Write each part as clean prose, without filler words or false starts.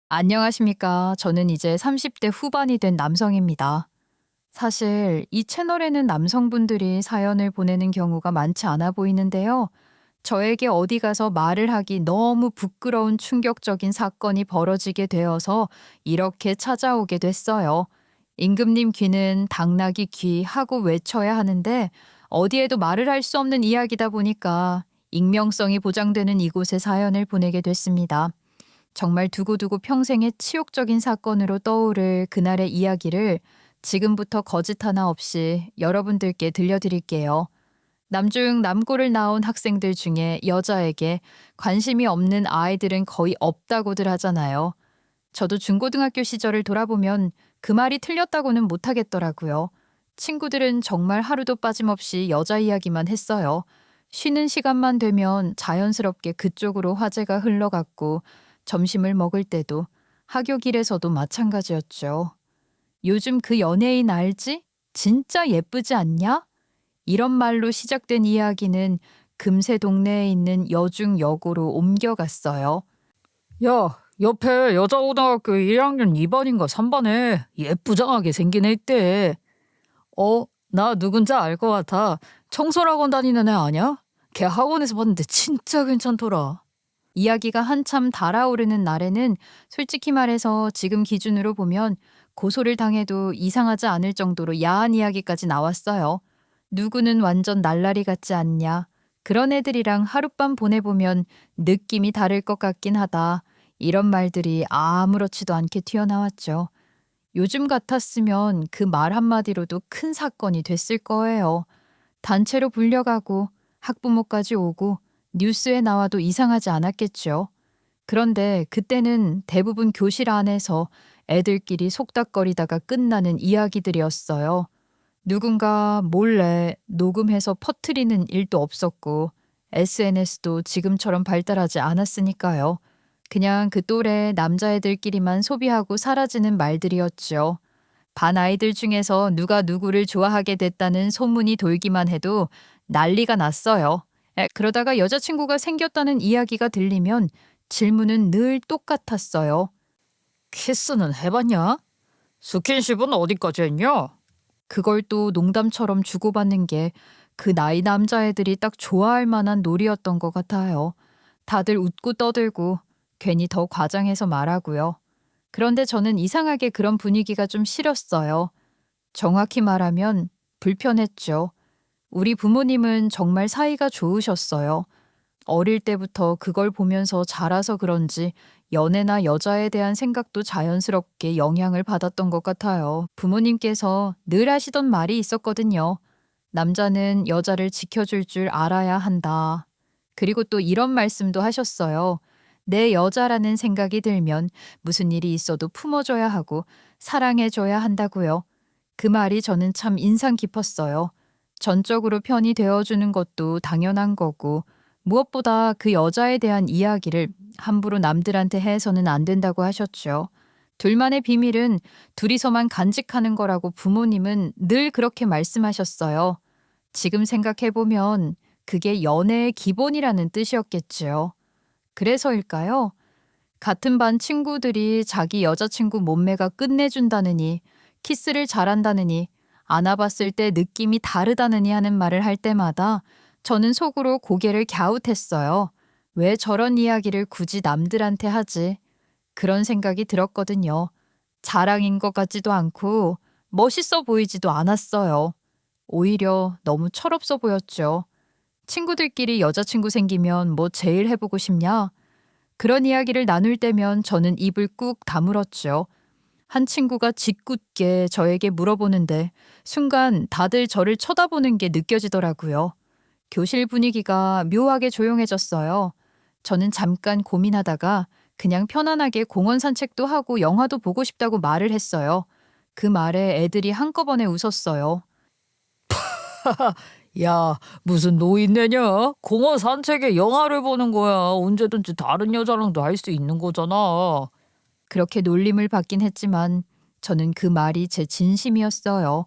안녕하십니까. 저는 이제 30대 후반이 된 남성입니다. 사실 이 채널에는 남성분들이 사연을 보내는 경우가 많지 않아 보이는데요. 저에게 어디 가서 말을 하기 너무 부끄러운 충격적인 사건이 벌어지게 되어서 이렇게 찾아오게 됐어요. 임금님 귀는 당나귀 귀 하고 외쳐야 하는데 어디에도 말을 할 수 없는 이야기다 보니까 익명성이 보장되는 이곳에 사연을 보내게 됐습니다. 정말 두고두고 평생의 치욕적인 사건으로 떠오를 그날의 이야기를 지금부터 거짓 하나 없이 여러분들께 들려드릴게요. 남중 남고를 나온 학생들 중에 여자에게 관심이 없는 아이들은 거의 없다고들 하잖아요. 저도 중고등학교 시절을 돌아보면 그 말이 틀렸다고는 못하겠더라고요. 친구들은 정말 하루도 빠짐없이 여자 이야기만 했어요. 쉬는 시간만 되면 자연스럽게 그쪽으로 화제가 흘러갔고 점심을 먹을 때도 학교 길에서도 마찬가지였죠. 요즘 그 연예인 알지? 진짜 예쁘지 않냐? 이런 말로 시작된 이야기는 금세 동네에 있는 여중 여고로 옮겨갔어요. 야, 옆에 여자고등학교 1학년 2반인가 3반에 예쁘장하게 생긴 애 있대. 나 누군지 알 것 같아. 청소학원 다니는 애 아냐? 걔 학원에서 봤는데 진짜 괜찮더라. 이야기가 한참 달아오르는 날에는 솔직히 말해서 지금 기준으로 보면 고소를 당해도 이상하지 않을 정도로 야한 이야기까지 나왔어요. 누구는 완전 날라리 같지 않냐. 그런 애들이랑 하룻밤 보내보면 느낌이 다를 것 같긴 하다. 이런 말들이 아무렇지도 않게 튀어나왔죠. 요즘 같았으면 그 말 한마디로도 큰 사건이 됐을 거예요. 단체로 불려가고 학부모까지 오고 뉴스에 나와도 이상하지 않았겠죠. 그런데 그때는 대부분 교실 안에서 애들끼리 속닥거리다가 끝나는 이야기들이었어요. 누군가 몰래 녹음해서 퍼뜨리는 일도 없었고 SNS도 지금처럼 발달하지 않았으니까요. 그냥 그 또래 남자애들끼리만 소비하고 사라지는 말들이었죠. 반 아이들 중에서 누가 누구를 좋아하게 됐다는 소문이 돌기만 해도 난리가 났어요. 그러다가 여자친구가 생겼다는 이야기가 들리면 질문은 늘 똑같았어요. 키스는 해봤냐? 스킨십은 어디까지 했냐? 그걸 또 농담처럼 주고받는 게 그 나이 남자애들이 딱 좋아할 만한 놀이였던 것 같아요. 다들 웃고 떠들고 괜히 더 과장해서 말하고요. 그런데 저는 이상하게 그런 분위기가 좀 싫었어요. 정확히 말하면 불편했죠. 우리 부모님은 정말 사이가 좋으셨어요. 어릴 때부터 그걸 보면서 자라서 그런지 연애나 여자에 대한 생각도 자연스럽게 영향을 받았던 것 같아요. 부모님께서 늘 하시던 말이 있었거든요. 남자는 여자를 지켜줄 줄 알아야 한다. 그리고 또 이런 말씀도 하셨어요. 내 여자라는 생각이 들면 무슨 일이 있어도 품어줘야 하고 사랑해줘야 한다고요. 그 말이 저는 참 인상 깊었어요. 전적으로 편이 되어주는 것도 당연한 거고 무엇보다 그 여자에 대한 이야기를 함부로 남들한테 해서는 안 된다고 하셨죠. 둘만의 비밀은 둘이서만 간직하는 거라고 부모님은 늘 그렇게 말씀하셨어요. 지금 생각해보면 그게 연애의 기본이라는 뜻이었겠지요. 그래서일까요? 같은 반 친구들이 자기 여자친구 몸매가 끝내준다느니, 키스를 잘한다느니, 안아봤을 때 느낌이 다르다느니 하는 말을 할 때마다 저는 속으로 고개를 갸웃했어요. 왜 저런 이야기를 굳이 남들한테 하지? 그런 생각이 들었거든요. 자랑인 것 같지도 않고 멋있어 보이지도 않았어요. 오히려 너무 철없어 보였죠. 친구들끼리 여자친구 생기면 뭐 제일 해보고 싶냐? 그런 이야기를 나눌 때면 저는 입을 꾹 다물었죠. 한 친구가 짓궂게 저에게 물어보는데 순간 다들 저를 쳐다보는 게 느껴지더라고요. 교실 분위기가 묘하게 조용해졌어요. 저는 잠깐 고민하다가 그냥 편안하게 공원 산책도 하고 영화도 보고 싶다고 말을 했어요. 그 말에 애들이 한꺼번에 웃었어요. 야, 무슨 노인네냐? 공원 산책에 영화를 보는 거야. 언제든지 다른 여자랑도 할 수 있는 거잖아. 그렇게 놀림을 받긴 했지만 저는 그 말이 제 진심이었어요.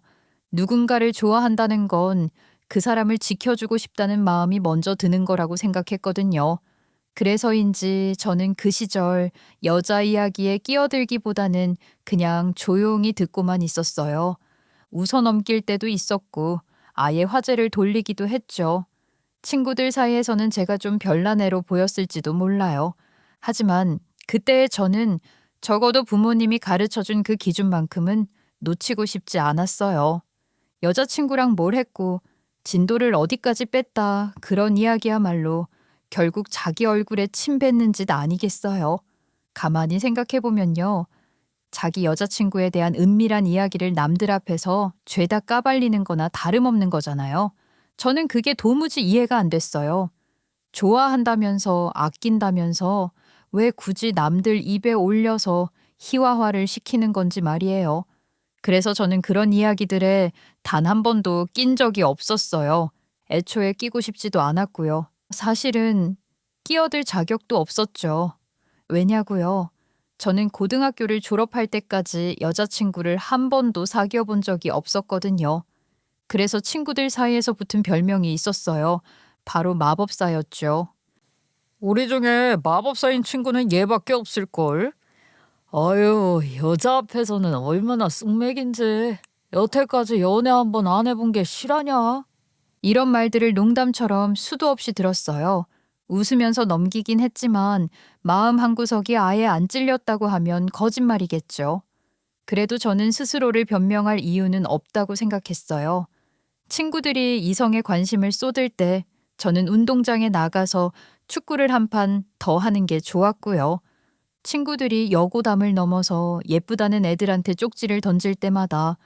누군가를 좋아한다는 건 그 사람을 지켜주고 싶다는 마음이 먼저 드는 거라고 생각했거든요. 그래서인지 저는 그 시절 여자 이야기에 끼어들기보다는 그냥 조용히 듣고만 있었어요. 웃어 넘길 때도 있었고 아예 화제를 돌리기도 했죠. 친구들 사이에서는 제가 좀 별난 애로 보였을지도 몰라요. 하지만 그때의 저는 적어도 부모님이 가르쳐준 그 기준만큼은 놓치고 싶지 않았어요. 여자친구랑 뭘 했고 진도를 어디까지 뺐다 그런 이야기야말로 결국 자기 얼굴에 침 뱉는 짓 아니겠어요. 가만히 생각해보면요. 자기 여자친구에 대한 은밀한 이야기를 남들 앞에서 죄다 까발리는 거나 다름없는 거잖아요. 저는 그게 도무지 이해가 안 됐어요. 좋아한다면서 아낀다면서 왜 굳이 남들 입에 올려서 희화화를 시키는 건지 말이에요. 그래서 저는 그런 이야기들에 단 한 번도 낀 적이 없었어요. 애초에 끼고 싶지도 않았고요. 사실은 끼어들 자격도 없었죠. 왜냐고요? 저는 고등학교를 졸업할 때까지 여자친구를 한 번도 사귀어 본 적이 없었거든요. 그래서 친구들 사이에서 붙은 별명이 있었어요. 바로 마법사였죠. 우리 중에 마법사인 친구는 얘밖에 없을걸. 아유, 여자 앞에서는 얼마나 쓱맥인지. 여태까지 연애 한 번 안 해본 게 실하냐? 이런 말들을 농담처럼 수도 없이 들었어요. 웃으면서 넘기긴 했지만 마음 한구석이 아예 안 찔렸다고 하면 거짓말이겠죠. 그래도 저는 스스로를 변명할 이유는 없다고 생각했어요. 친구들이 이성에 관심을 쏟을 때 저는 운동장에 나가서 축구를 한 판 더 하는 게 좋았고요. 친구들이 여고담을 넘어서 예쁘다는 애들한테 쪽지를 던질 때마다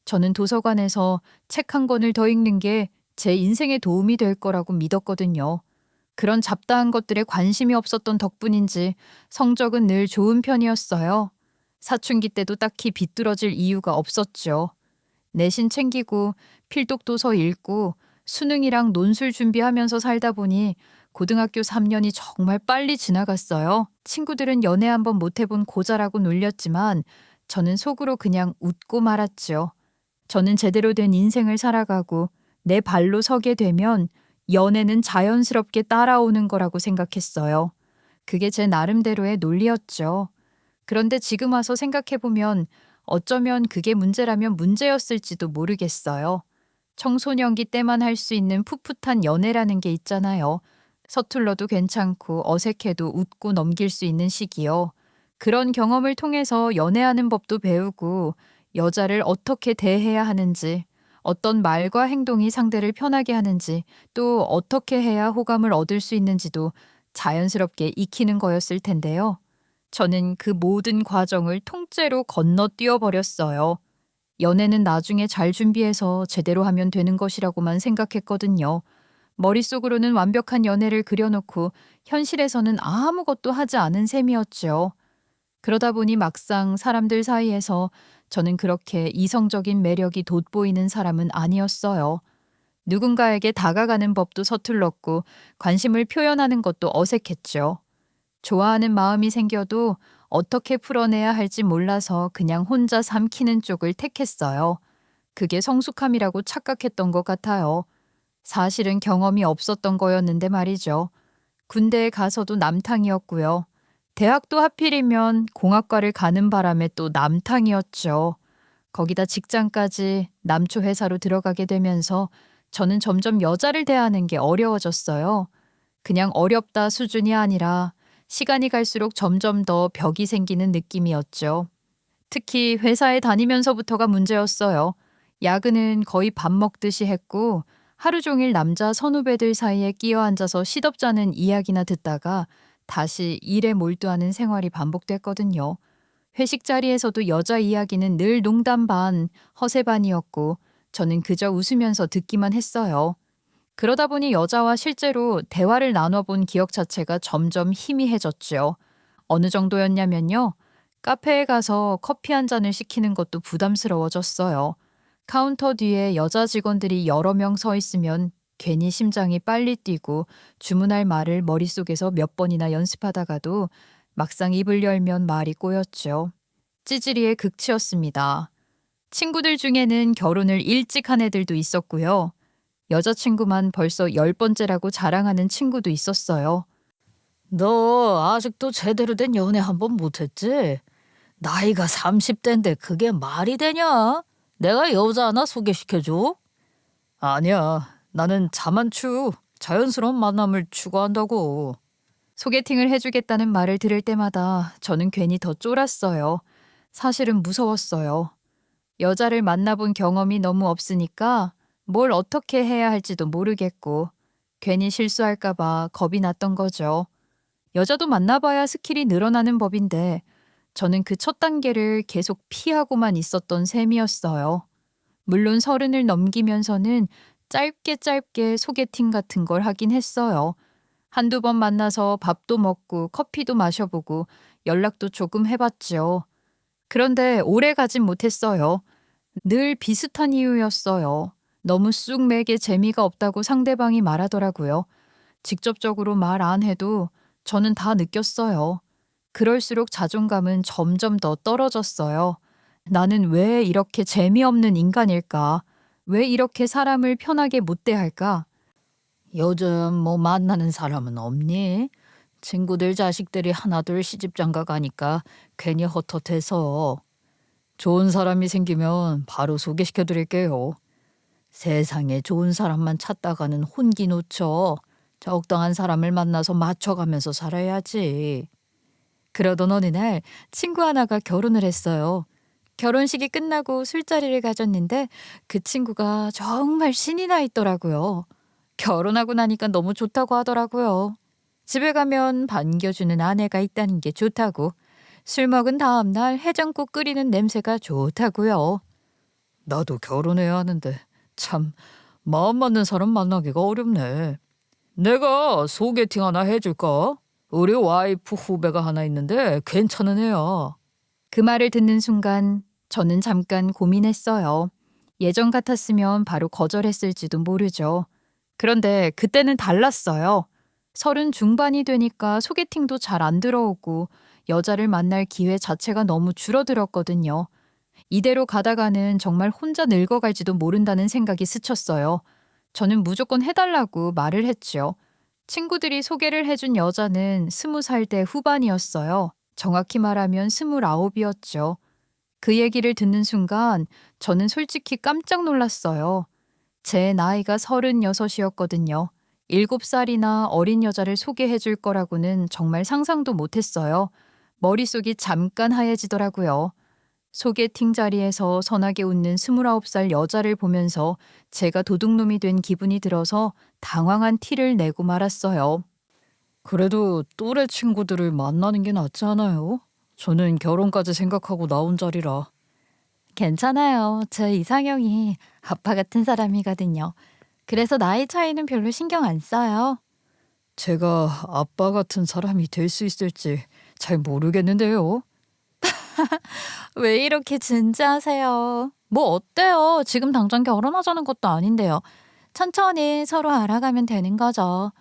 저는 도서관에서 책 한 권을 더 읽는 게 제 인생에 도움이 될 거라고 믿었거든요. 그런 잡다한 것들에 관심이 없었던 덕분인지 성적은 늘 좋은 편이었어요. 사춘기 때도 딱히 비뚤어질 이유가 없었죠. 내신 챙기고 필독 도서 읽고 수능이랑 논술 준비하면서 살다 보니 고등학교 3년이 정말 빨리 지나갔어요. 친구들은 연애 한번 못 해본 고자라고 놀렸지만 저는 속으로 그냥 웃고 말았죠. 저는 제대로 된 인생을 살아가고 내 발로 서게 되면 연애는 자연스럽게 따라오는 거라고 생각했어요. 그게 제 나름대로의 논리였죠. 그런데 지금 와서 생각해보면 어쩌면 그게 문제라면 문제였을지도 모르겠어요. 청소년기 때만 할 수 있는 풋풋한 연애라는 게 있잖아요. 서툴러도 괜찮고 어색해도 웃고 넘길 수 있는 시기요. 그런 경험을 통해서 연애하는 법도 배우고 여자를 어떻게 대해야 하는지, 어떤 말과 행동이 상대를 편하게 하는지, 또 어떻게 해야 호감을 얻을 수 있는지도 자연스럽게 익히는 거였을 텐데요. 저는 그 모든 과정을 통째로 건너뛰어 버렸어요. 연애는 나중에 잘 준비해서 제대로 하면 되는 것이라고만 생각했거든요. 머릿속으로는 완벽한 연애를 그려놓고 현실에서는 아무것도 하지 않은 셈이었죠. 그러다 보니 막상 사람들 사이에서 저는 그렇게 이성적인 매력이 돋보이는 사람은 아니었어요. 누군가에게 다가가는 법도 서툴렀고 관심을 표현하는 것도 어색했죠. 좋아하는 마음이 생겨도 어떻게 풀어내야 할지 몰라서 그냥 혼자 삼키는 쪽을 택했어요. 그게 성숙함이라고 착각했던 것 같아요. 사실은 경험이 없었던 거였는데 말이죠. 군대에 가서도 남탕이었고요. 대학도 하필이면 공학과를 가는 바람에 또 남탕이었죠. 거기다 직장까지 남초 회사로 들어가게 되면서 저는 점점 여자를 대하는 게 어려워졌어요. 그냥 어렵다 수준이 아니라 시간이 갈수록 점점 더 벽이 생기는 느낌이었죠. 특히 회사에 다니면서부터가 문제였어요. 야근은 거의 밥 먹듯이 했고 하루 종일 남자 선후배들 사이에 끼어 앉아서 시덥잖은 이야기나 듣다가 다시 일에 몰두하는 생활이 반복됐거든요. 회식 자리에서도 여자 이야기는 늘 농담 반, 허세 반이었고 저는 그저 웃으면서 듣기만 했어요. 그러다 보니 여자와 실제로 대화를 나눠본 기억 자체가 점점 희미해졌죠. 어느 정도였냐면요. 카페에 가서 커피 한 잔을 시키는 것도 부담스러워졌어요. 카운터 뒤에 여자 직원들이 여러 명 서 있으면 괜히 심장이 빨리 뛰고 주문할 말을 머릿속에서 몇 번이나 연습하다가도 막상 입을 열면 말이 꼬였죠. 찌질이의 극치였습니다. 친구들 중에는 결혼을 일찍 한 애들도 있었고요. 여자친구만 벌써 10번째라고 자랑하는 친구도 있었어요. 너 아직도 제대로 된 연애 한 번 못했지? 나이가 30대인데 그게 말이 되냐? 내가 여자 하나 소개시켜줘? 아니야. 나는 자만추, 자연스러운 만남을 추구한다고. 소개팅을 해주겠다는 말을 들을 때마다 저는 괜히 더 쫄았어요. 사실은 무서웠어요. 여자를 만나본 경험이 너무 없으니까 뭘 어떻게 해야 할지도 모르겠고 괜히 실수할까봐 겁이 났던 거죠. 여자도 만나봐야 스킬이 늘어나는 법인데 저는 그 첫 단계를 계속 피하고만 있었던 셈이었어요. 물론 30을 넘기면서는 짧게 소개팅 같은 걸 하긴 했어요. 한두 번 만나서 밥도 먹고 커피도 마셔보고 연락도 조금 해봤죠. 그런데 오래 가진 못했어요. 늘 비슷한 이유였어요. 너무 쑥맥에 재미가 없다고 상대방이 말하더라고요. 직접적으로 말 안 해도 저는 다 느꼈어요. 그럴수록 자존감은 점점 더 떨어졌어요. 나는 왜 이렇게 재미없는 인간일까? 왜 이렇게 사람을 편하게 못 대할까? 요즘 뭐 만나는 사람은 없니? 친구들 자식들이 하나둘 시집장가 가니까 괜히 헛헛해서. 좋은 사람이 생기면 바로 소개시켜 드릴게요. 세상에 좋은 사람만 찾다가는 혼기 놓쳐. 적당한 사람을 만나서 맞춰가면서 살아야지. 그러던 어느 날 친구 하나가 결혼을 했어요. 결혼식이 끝나고 술자리를 가졌는데 그 친구가 정말 신이 나 있더라고요. 결혼하고 나니까 너무 좋다고 하더라고요. 집에 가면 반겨주는 아내가 있다는 게 좋다고, 술 먹은 다음 날 해장국 끓이는 냄새가 좋다고요. 나도 결혼해야 하는데 참 마음 맞는 사람 만나기가 어렵네. 내가 소개팅 하나 해줄까? 우리 와이프 후배가 하나 있는데 괜찮은 애야. 그 말을 듣는 순간 저는 잠깐 고민했어요. 예전 같았으면 바로 거절했을지도 모르죠. 그런데 그때는 달랐어요. 30 중반이 되니까 소개팅도 잘 안 들어오고 여자를 만날 기회 자체가 너무 줄어들었거든요. 이대로 가다가는 정말 혼자 늙어갈지도 모른다는 생각이 스쳤어요. 저는 무조건 해달라고 말을 했죠. 친구들이 소개를 해준 여자는 20살 대 후반이었어요. 정확히 말하면 29이었죠. 그 얘기를 듣는 순간 저는 솔직히 깜짝 놀랐어요. 제 나이가 36이었거든요. 7살이나 어린 여자를 소개해 줄 거라고는 정말 상상도 못했어요. 머릿속이 잠깐 하얘지더라고요. 소개팅 자리에서 선하게 웃는 29살 여자를 보면서 제가 도둑놈이 된 기분이 들어서 당황한 티를 내고 말았어요. 그래도 또래 친구들을 만나는 게 낫지 않아요? 저는 결혼까지 생각하고 나온 자리라. 괜찮아요. 제 이상형이 아빠 같은 사람이거든요. 그래서 나이 차이는 별로 신경 안 써요. 제가 아빠 같은 사람이 될 수 있을지 잘 모르겠는데요. 왜 이렇게 진지하세요? 뭐 어때요? 지금 당장 결혼하자는 것도 아닌데요. 천천히 서로 알아가면 되는 거죠.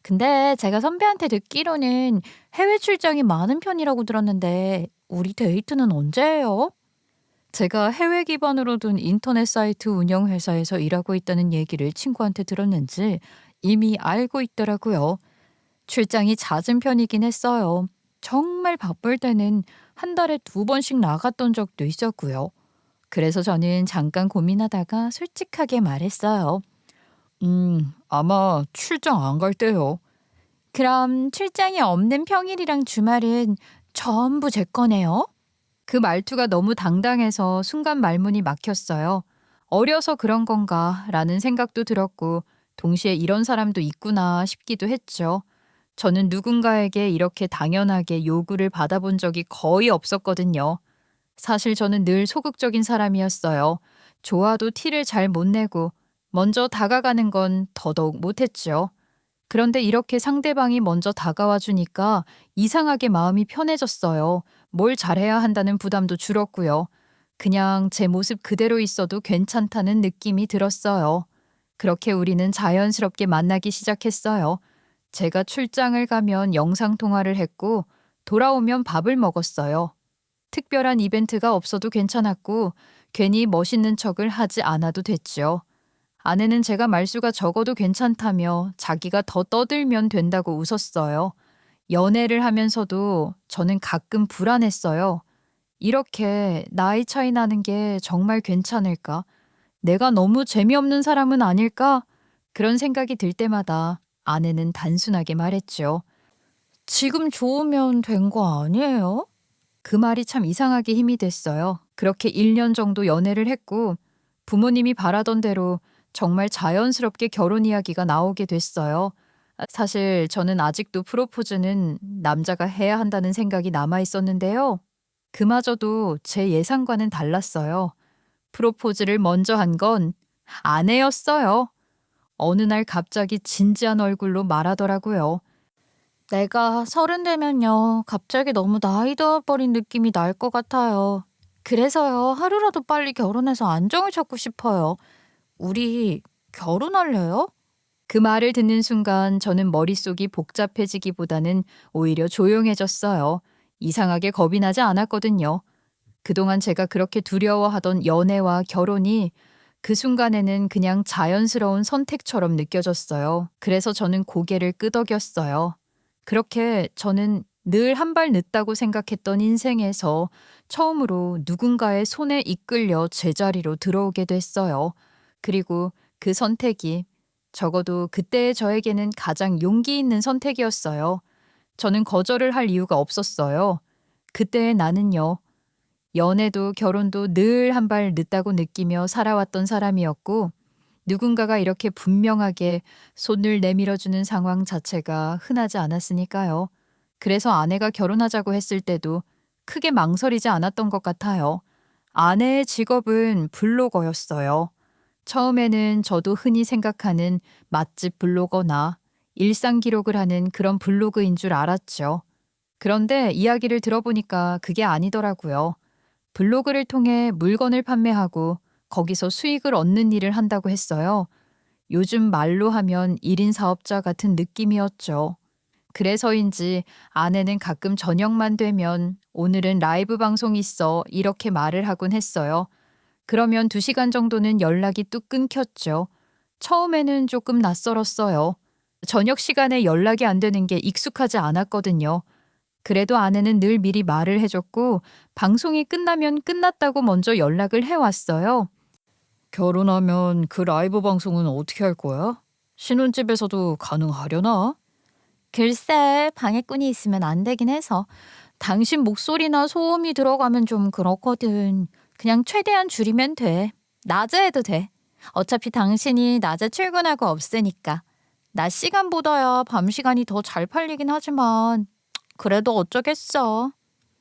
근데 제가 선배한테 듣기로는 해외 출장이 많은 편이라고 들었는데 우리 데이트는 언제예요? 제가 해외 기반으로 둔 인터넷 사이트 운영 회사에서 일하고 있다는 얘기를 친구한테 들었는지 이미 알고 있더라고요. 출장이 잦은 편이긴 했어요. 정말 바쁠 때는 한 달에 2번씩 나갔던 적도 있었고요. 그래서 저는 잠깐 고민하다가 솔직하게 말했어요. 아마 출장 안 갈 때요. 그럼 출장이 없는 평일이랑 주말은 전부 제 거네요? 그 말투가 너무 당당해서 순간 말문이 막혔어요. 어려서 그런 건가 라는 생각도 들었고 동시에 이런 사람도 있구나 싶기도 했죠. 저는 누군가에게 이렇게 당연하게 요구를 받아본 적이 거의 없었거든요. 사실 저는 늘 소극적인 사람이었어요. 좋아도 티를 잘 못 내고 먼저 다가가는 건 더더욱 못했죠. 그런데 이렇게 상대방이 먼저 다가와 주니까 이상하게 마음이 편해졌어요. 뭘 잘해야 한다는 부담도 줄었고요. 그냥 제 모습 그대로 있어도 괜찮다는 느낌이 들었어요. 그렇게 우리는 자연스럽게 만나기 시작했어요. 제가 출장을 가면 영상통화를 했고 돌아오면 밥을 먹었어요. 특별한 이벤트가 없어도 괜찮았고 괜히 멋있는 척을 하지 않아도 됐죠. 아내는 제가 말수가 적어도 괜찮다며 자기가 더 떠들면 된다고 웃었어요. 연애를 하면서도 저는 가끔 불안했어요. 이렇게 나이 차이 나는 게 정말 괜찮을까? 내가 너무 재미없는 사람은 아닐까? 그런 생각이 들 때마다 아내는 단순하게 말했죠. 지금 좋으면 된 거 아니에요? 그 말이 참 이상하게 힘이 됐어요. 그렇게 1년 정도 연애를 했고 부모님이 바라던 대로 정말 자연스럽게 결혼 이야기가 나오게 됐어요. 사실 저는 아직도 프로포즈는 남자가 해야 한다는 생각이 남아 있었는데요. 그마저도 제 예상과는 달랐어요. 프로포즈를 먼저 한 건 아내였어요. 어느 날 갑자기 진지한 얼굴로 말하더라고요. 내가 30 되면요. 갑자기 너무 나이 들어버린 느낌이 날 것 같아요. 그래서요. 하루라도 빨리 결혼해서 안정을 찾고 싶어요. 우리 결혼할래요? 그 말을 듣는 순간 저는 머릿속이 복잡해지기보다는 오히려 조용해졌어요. 이상하게 겁이 나지 않았거든요. 그동안 제가 그렇게 두려워하던 연애와 결혼이 그 순간에는 그냥 자연스러운 선택처럼 느껴졌어요. 그래서 저는 고개를 끄덕였어요. 그렇게 저는 늘 한 발 늦다고 생각했던 인생에서 처음으로 누군가의 손에 이끌려 제자리로 들어오게 됐어요. 그리고 그 선택이 적어도 그때의 저에게는 가장 용기 있는 선택이었어요. 저는 거절을 할 이유가 없었어요. 그때의 나는요. 연애도 결혼도 늘 한 발 늦다고 느끼며 살아왔던 사람이었고 누군가가 이렇게 분명하게 손을 내밀어주는 상황 자체가 흔하지 않았으니까요. 그래서 아내가 결혼하자고 했을 때도 크게 망설이지 않았던 것 같아요. 아내의 직업은 블로거였어요. 처음에는 저도 흔히 생각하는 맛집 블로거나 일상 기록을 하는 그런 블로그인 줄 알았죠. 그런데 이야기를 들어보니까 그게 아니더라고요. 블로그를 통해 물건을 판매하고 거기서 수익을 얻는 일을 한다고 했어요. 요즘 말로 하면 1인 사업자 같은 느낌이었죠. 그래서인지 아내는 가끔 저녁만 되면 오늘은 라이브 방송 있어 이렇게 말을 하곤 했어요. 그러면 2시간 정도는 연락이 뚝 끊겼죠. 처음에는 조금 낯설었어요. 저녁 시간에 연락이 안 되는 게 익숙하지 않았거든요. 그래도 아내는 늘 미리 말을 해줬고 방송이 끝나면 끝났다고 먼저 연락을 해왔어요. 결혼하면 그 라이브 방송은 어떻게 할 거야? 신혼집에서도 가능하려나? 글쎄, 방해꾼이 있으면 안 되긴 해서. 당신 목소리나 소음이 들어가면 좀 그렇거든. 그냥 최대한 줄이면 돼. 낮에 해도 돼. 어차피 당신이 낮에 출근하고 없으니까. 낮 시간보다야 밤 시간이 더 잘 팔리긴 하지만 그래도 어쩌겠어.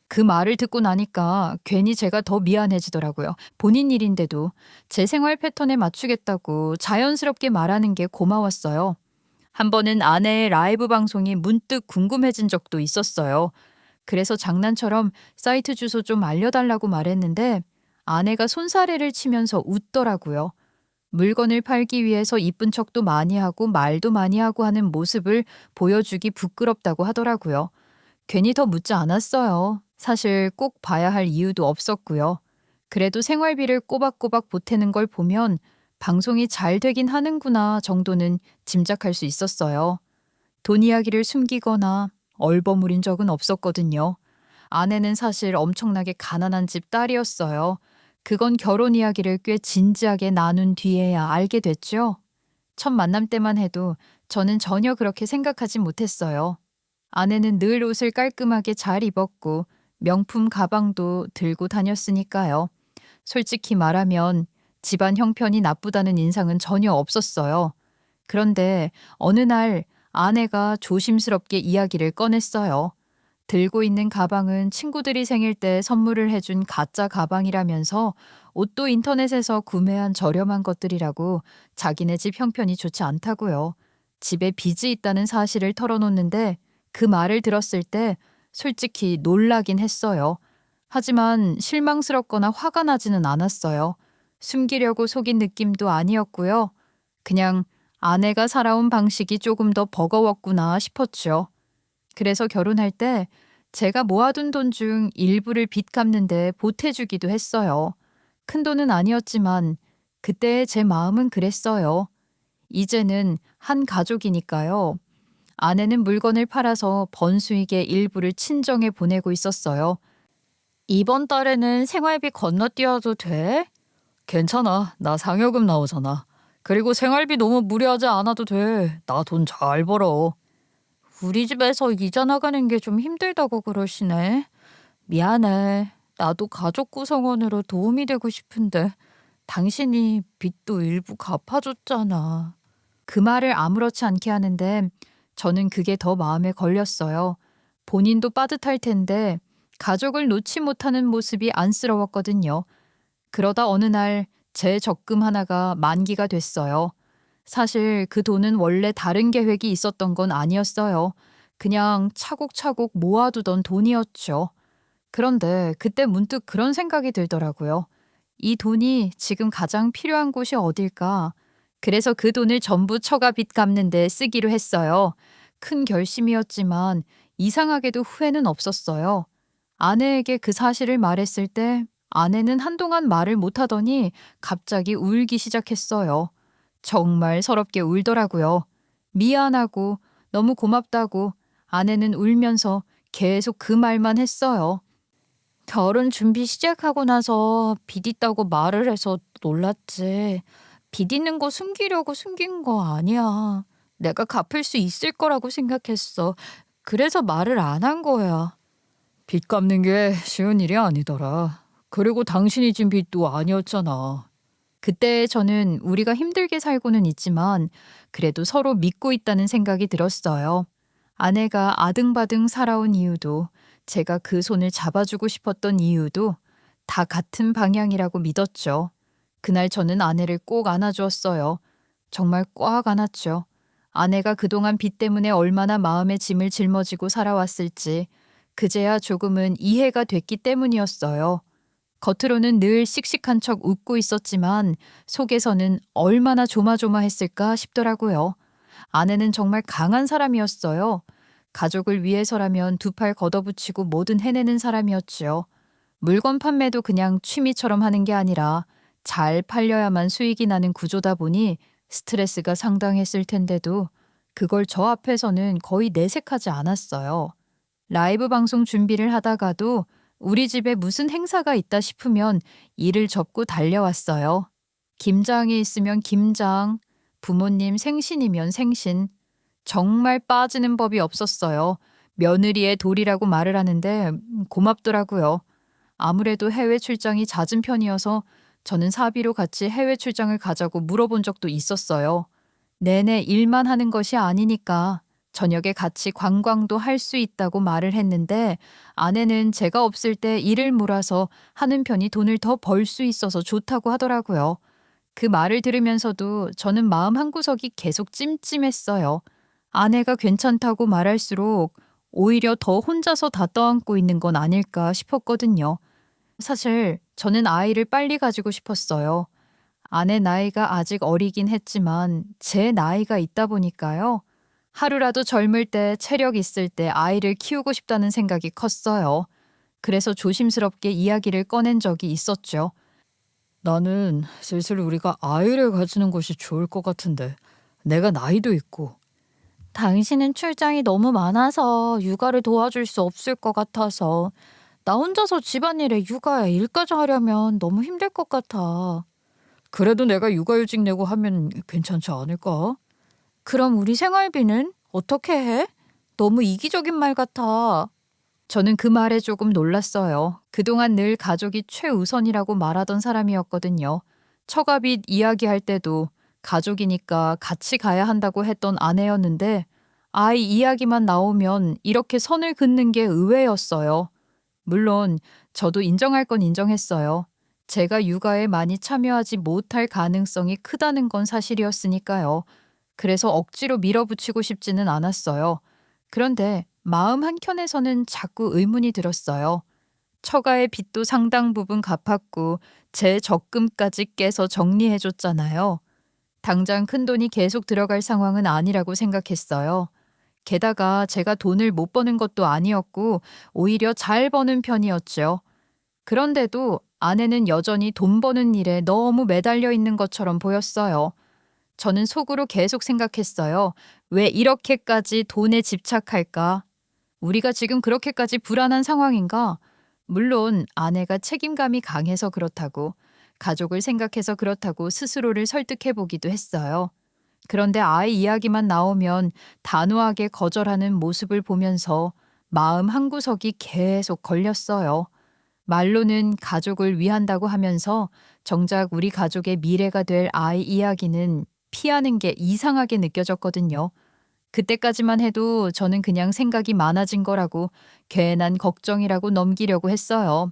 그 말을 듣고 나니까 괜히 제가 더 미안해지더라고요. 본인 일인데도 제 생활 패턴에 맞추겠다고 자연스럽게 말하는 게 고마웠어요. 한 번은 아내의 라이브 방송이 문득 궁금해진 적도 있었어요. 그래서 장난처럼 사이트 주소 좀 알려달라고 말했는데 아내가 손사래를 치면서 웃더라고요. 물건을 팔기 위해서 이쁜 척도 많이 하고 말도 많이 하고 하는 모습을 보여주기 부끄럽다고 하더라고요. 괜히 더 묻지 않았어요. 사실 꼭 봐야 할 이유도 없었고요. 그래도 생활비를 꼬박꼬박 보태는 걸 보면 방송이 잘 되긴 하는구나 정도는 짐작할 수 있었어요. 돈 이야기를 숨기거나 얼버무린 적은 없었거든요. 아내는 사실 엄청나게 가난한 집 딸이었어요. 그건 결혼 이야기를 꽤 진지하게 나눈 뒤에야 알게 됐죠. 첫 만남 때만 해도 저는 전혀 그렇게 생각하지 못했어요. 아내는 늘 옷을 깔끔하게 잘 입었고 명품 가방도 들고 다녔으니까요. 솔직히 말하면 집안 형편이 나쁘다는 인상은 전혀 없었어요. 그런데 어느 날 아내가 조심스럽게 이야기를 꺼냈어요. 들고 있는 가방은 친구들이 생일 때 선물을 해준 가짜 가방이라면서 옷도 인터넷에서 구매한 저렴한 것들이라고 자기네 집 형편이 좋지 않다고요. 집에 빚이 있다는 사실을 털어놓는데 그 말을 들었을 때 솔직히 놀라긴 했어요. 하지만 실망스럽거나 화가 나지는 않았어요. 숨기려고 속인 느낌도 아니었고요. 그냥 아내가 살아온 방식이 조금 더 버거웠구나 싶었죠. 그래서 결혼할 때 제가 모아둔 돈 중 일부를 빚 갚는데 보태주기도 했어요. 큰 돈은 아니었지만 그때의 제 마음은 그랬어요. 이제는 한 가족이니까요. 아내는 물건을 팔아서 번 수익의 일부를 친정에 보내고 있었어요. 이번 달에는 생활비 건너뛰어도 돼? 괜찮아. 나 상여금 나오잖아. 그리고 생활비 너무 무리하지 않아도 돼. 나 돈 잘 벌어. 우리 집에서 이자 나가는 게 좀 힘들다고 그러시네. 미안해. 나도 가족 구성원으로 도움이 되고 싶은데 당신이 빚도 일부 갚아줬잖아. 그 말을 아무렇지 않게 하는데 저는 그게 더 마음에 걸렸어요. 본인도 빠듯할 텐데 가족을 놓지 못하는 모습이 안쓰러웠거든요. 그러다 어느 날 제 적금 하나가 만기가 됐어요. 사실 그 돈은 원래 다른 계획이 있었던 건 아니었어요. 그냥 차곡차곡 모아두던 돈이었죠. 그런데 그때 문득 그런 생각이 들더라고요. 이 돈이 지금 가장 필요한 곳이 어딜까? 그래서 그 돈을 전부 처가 빚 갚는 데 쓰기로 했어요. 큰 결심이었지만 이상하게도 후회는 없었어요. 아내에게 그 사실을 말했을 때 아내는 한동안 말을 못하더니 갑자기 울기 시작했어요. 정말 서럽게 울더라고요. 미안하고 너무 고맙다고 아내는 울면서 계속 그 말만 했어요. 결혼 준비 시작하고 나서 빚 있다고 말을 해서 놀랐지. 빚 있는 거 숨기려고 숨긴 거 아니야. 내가 갚을 수 있을 거라고 생각했어. 그래서 말을 안 한 거야. 빚 갚는 게 쉬운 일이 아니더라. 그리고 당신이 진 빚도 아니었잖아. 그때 저는 우리가 힘들게 살고는 있지만 그래도 서로 믿고 있다는 생각이 들었어요. 아내가 아등바등 살아온 이유도 제가 그 손을 잡아주고 싶었던 이유도 다 같은 방향이라고 믿었죠. 그날 저는 아내를 꼭 안아주었어요. 정말 꽉 안았죠. 아내가 그동안 빚 때문에 얼마나 마음의 짐을 짊어지고 살아왔을지 그제야 조금은 이해가 됐기 때문이었어요. 겉으로는 늘 씩씩한 척 웃고 있었지만 속에서는 얼마나 조마조마했을까 싶더라고요. 아내는 정말 강한 사람이었어요. 가족을 위해서라면 두 팔 걷어붙이고 뭐든 해내는 사람이었지요. 물건 판매도 그냥 취미처럼 하는 게 아니라 잘 팔려야만 수익이 나는 구조다 보니 스트레스가 상당했을 텐데도 그걸 저 앞에서는 거의 내색하지 않았어요. 라이브 방송 준비를 하다가도 우리 집에 무슨 행사가 있다 싶으면 일을 접고 달려왔어요. 김장이 있으면 김장, 부모님 생신이면 생신. 정말 빠지는 법이 없었어요. 며느리의 도리라고 말을 하는데 고맙더라고요. 아무래도 해외 출장이 잦은 편이어서 저는 사비로 같이 해외 출장을 가자고 물어본 적도 있었어요. 내내 일만 하는 것이 아니니까 저녁에 같이 관광도 할 수 있다고 말을 했는데 아내는 제가 없을 때 일을 몰아서 하는 편이 돈을 더 벌 수 있어서 좋다고 하더라고요. 그 말을 들으면서도 저는 마음 한구석이 계속 찜찜했어요. 아내가 괜찮다고 말할수록 오히려 더 혼자서 다 떠안고 있는 건 아닐까 싶었거든요. 사실 저는 아이를 빨리 가지고 싶었어요. 아내 나이가 아직 어리긴 했지만 제 나이가 있다 보니까요. 하루라도 젊을 때 체력 있을 때 아이를 키우고 싶다는 생각이 컸어요. 그래서 조심스럽게 이야기를 꺼낸 적이 있었죠. 나는 슬슬 우리가 아이를 가지는 것이 좋을 것 같은데 내가 나이도 있고. 당신은 출장이 너무 많아서 육아를 도와줄 수 없을 것 같아서 나 혼자서 집안일에 육아에 일까지 하려면 너무 힘들 것 같아. 그래도 내가 육아휴직 내고 하면 괜찮지 않을까? 그럼 우리 생활비는 어떻게 해? 너무 이기적인 말 같아. 저는 그 말에 조금 놀랐어요. 그동안 늘 가족이 최우선이라고 말하던 사람이었거든요. 처가빚 이야기할 때도 가족이니까 같이 가야 한다고 했던 아내였는데 아이 이야기만 나오면 이렇게 선을 긋는 게 의외였어요. 물론 저도 인정할 건 인정했어요. 제가 육아에 많이 참여하지 못할 가능성이 크다는 건 사실이었으니까요. 그래서 억지로 밀어붙이고 싶지는 않았어요. 그런데 마음 한켠에서는 자꾸 의문이 들었어요. 처가의 빚도 상당 부분 갚았고 제 적금까지 깨서 정리해줬잖아요. 당장 큰돈이 계속 들어갈 상황은 아니라고 생각했어요. 게다가 제가 돈을 못 버는 것도 아니었고 오히려 잘 버는 편이었죠. 그런데도 아내는 여전히 돈 버는 일에 너무 매달려 있는 것처럼 보였어요. 저는 속으로 계속 생각했어요. 왜 이렇게까지 돈에 집착할까? 우리가 지금 그렇게까지 불안한 상황인가? 물론 아내가 책임감이 강해서 그렇다고, 가족을 생각해서 그렇다고 스스로를 설득해 보기도 했어요. 그런데 아이 이야기만 나오면 단호하게 거절하는 모습을 보면서 마음 한구석이 계속 걸렸어요. 말로는 가족을 위한다고 하면서 정작 우리 가족의 미래가 될 아이 이야기는 피하는 게 이상하게 느껴졌거든요. 그때까지만 해도 저는 그냥 생각이 많아진 거라고 괜한 걱정이라고 넘기려고 했어요.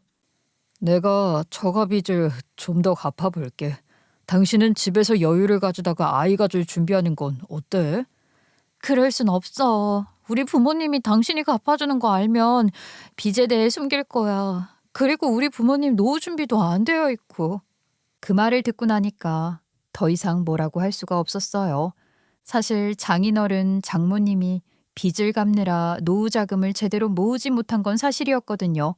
내가 처가 빚을 좀 더 갚아볼게. 당신은 집에서 여유를 가지다가 아이 가질 준비하는 건 어때? 그럴 순 없어. 우리 부모님이 당신이 갚아주는 거 알면 빚에 대해 숨길 거야. 그리고 우리 부모님 노후 준비도 안 되어 있고. 그 말을 듣고 나니까 더 이상 뭐라고 할 수가 없었어요. 사실 장인어른 장모님이 빚을 갚느라 노후 자금을 제대로 모으지 못한 건 사실이었거든요.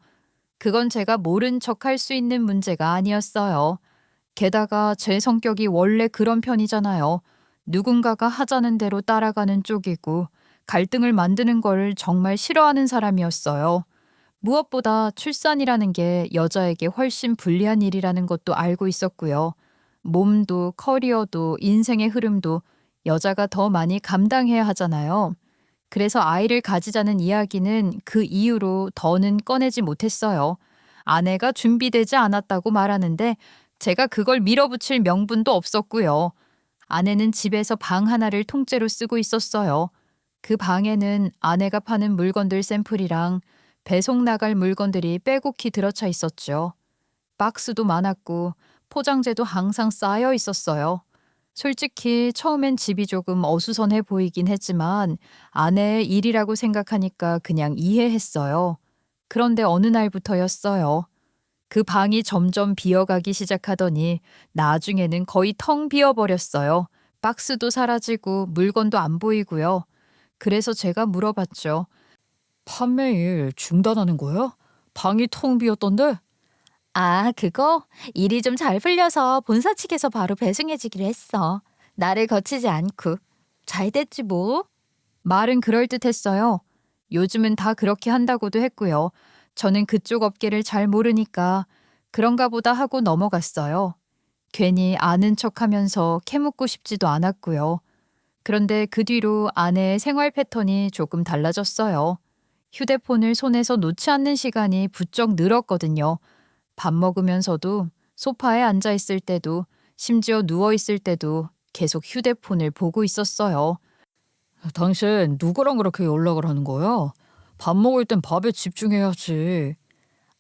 그건 제가 모른 척 할 수 있는 문제가 아니었어요. 게다가 제 성격이 원래 그런 편이잖아요. 누군가가 하자는 대로 따라가는 쪽이고 갈등을 만드는 걸 정말 싫어하는 사람이었어요. 무엇보다 출산이라는 게 여자에게 훨씬 불리한 일이라는 것도 알고 있었고요. 몸도 커리어도 인생의 흐름도 여자가 더 많이 감당해야 하잖아요. 그래서 아이를 가지자는 이야기는 그 이후로 더는 꺼내지 못했어요. 아내가 준비되지 않았다고 말하는데 제가 그걸 밀어붙일 명분도 없었고요. 아내는 집에서 방 하나를 통째로 쓰고 있었어요. 그 방에는 아내가 파는 물건들 샘플이랑 배송 나갈 물건들이 빼곡히 들어차 있었죠. 박스도 많았고 포장재도 항상 쌓여 있었어요. 솔직히 처음엔 집이 조금 어수선해 보이긴 했지만 아내의 일이라고 생각하니까 그냥 이해했어요. 그런데 어느 날부터였어요. 그 방이 점점 비어가기 시작하더니 나중에는 거의 텅 비어버렸어요. 박스도 사라지고 물건도 안 보이고요. 그래서 제가 물어봤죠. 판매일 중단하는 거야? 방이 텅 비었던데? 아, 그거? 일이 좀 잘 풀려서 본사 측에서 바로 배송해주기로 했어. 나를 거치지 않고. 잘 됐지 뭐. 말은 그럴듯했어요. 요즘은 다 그렇게 한다고도 했고요. 저는 그쪽 업계를 잘 모르니까 그런가 보다 하고 넘어갔어요. 괜히 아는 척하면서 캐묻고 싶지도 않았고요. 그런데 그 뒤로 아내의 생활 패턴이 조금 달라졌어요. 휴대폰을 손에서 놓지 않는 시간이 부쩍 늘었거든요. 밥 먹으면서도 소파에 앉아 있을 때도 심지어 누워 있을 때도 계속 휴대폰을 보고 있었어요. 당신 누구랑 그렇게 연락을 하는 거야? 밥 먹을 땐 밥에 집중해야지.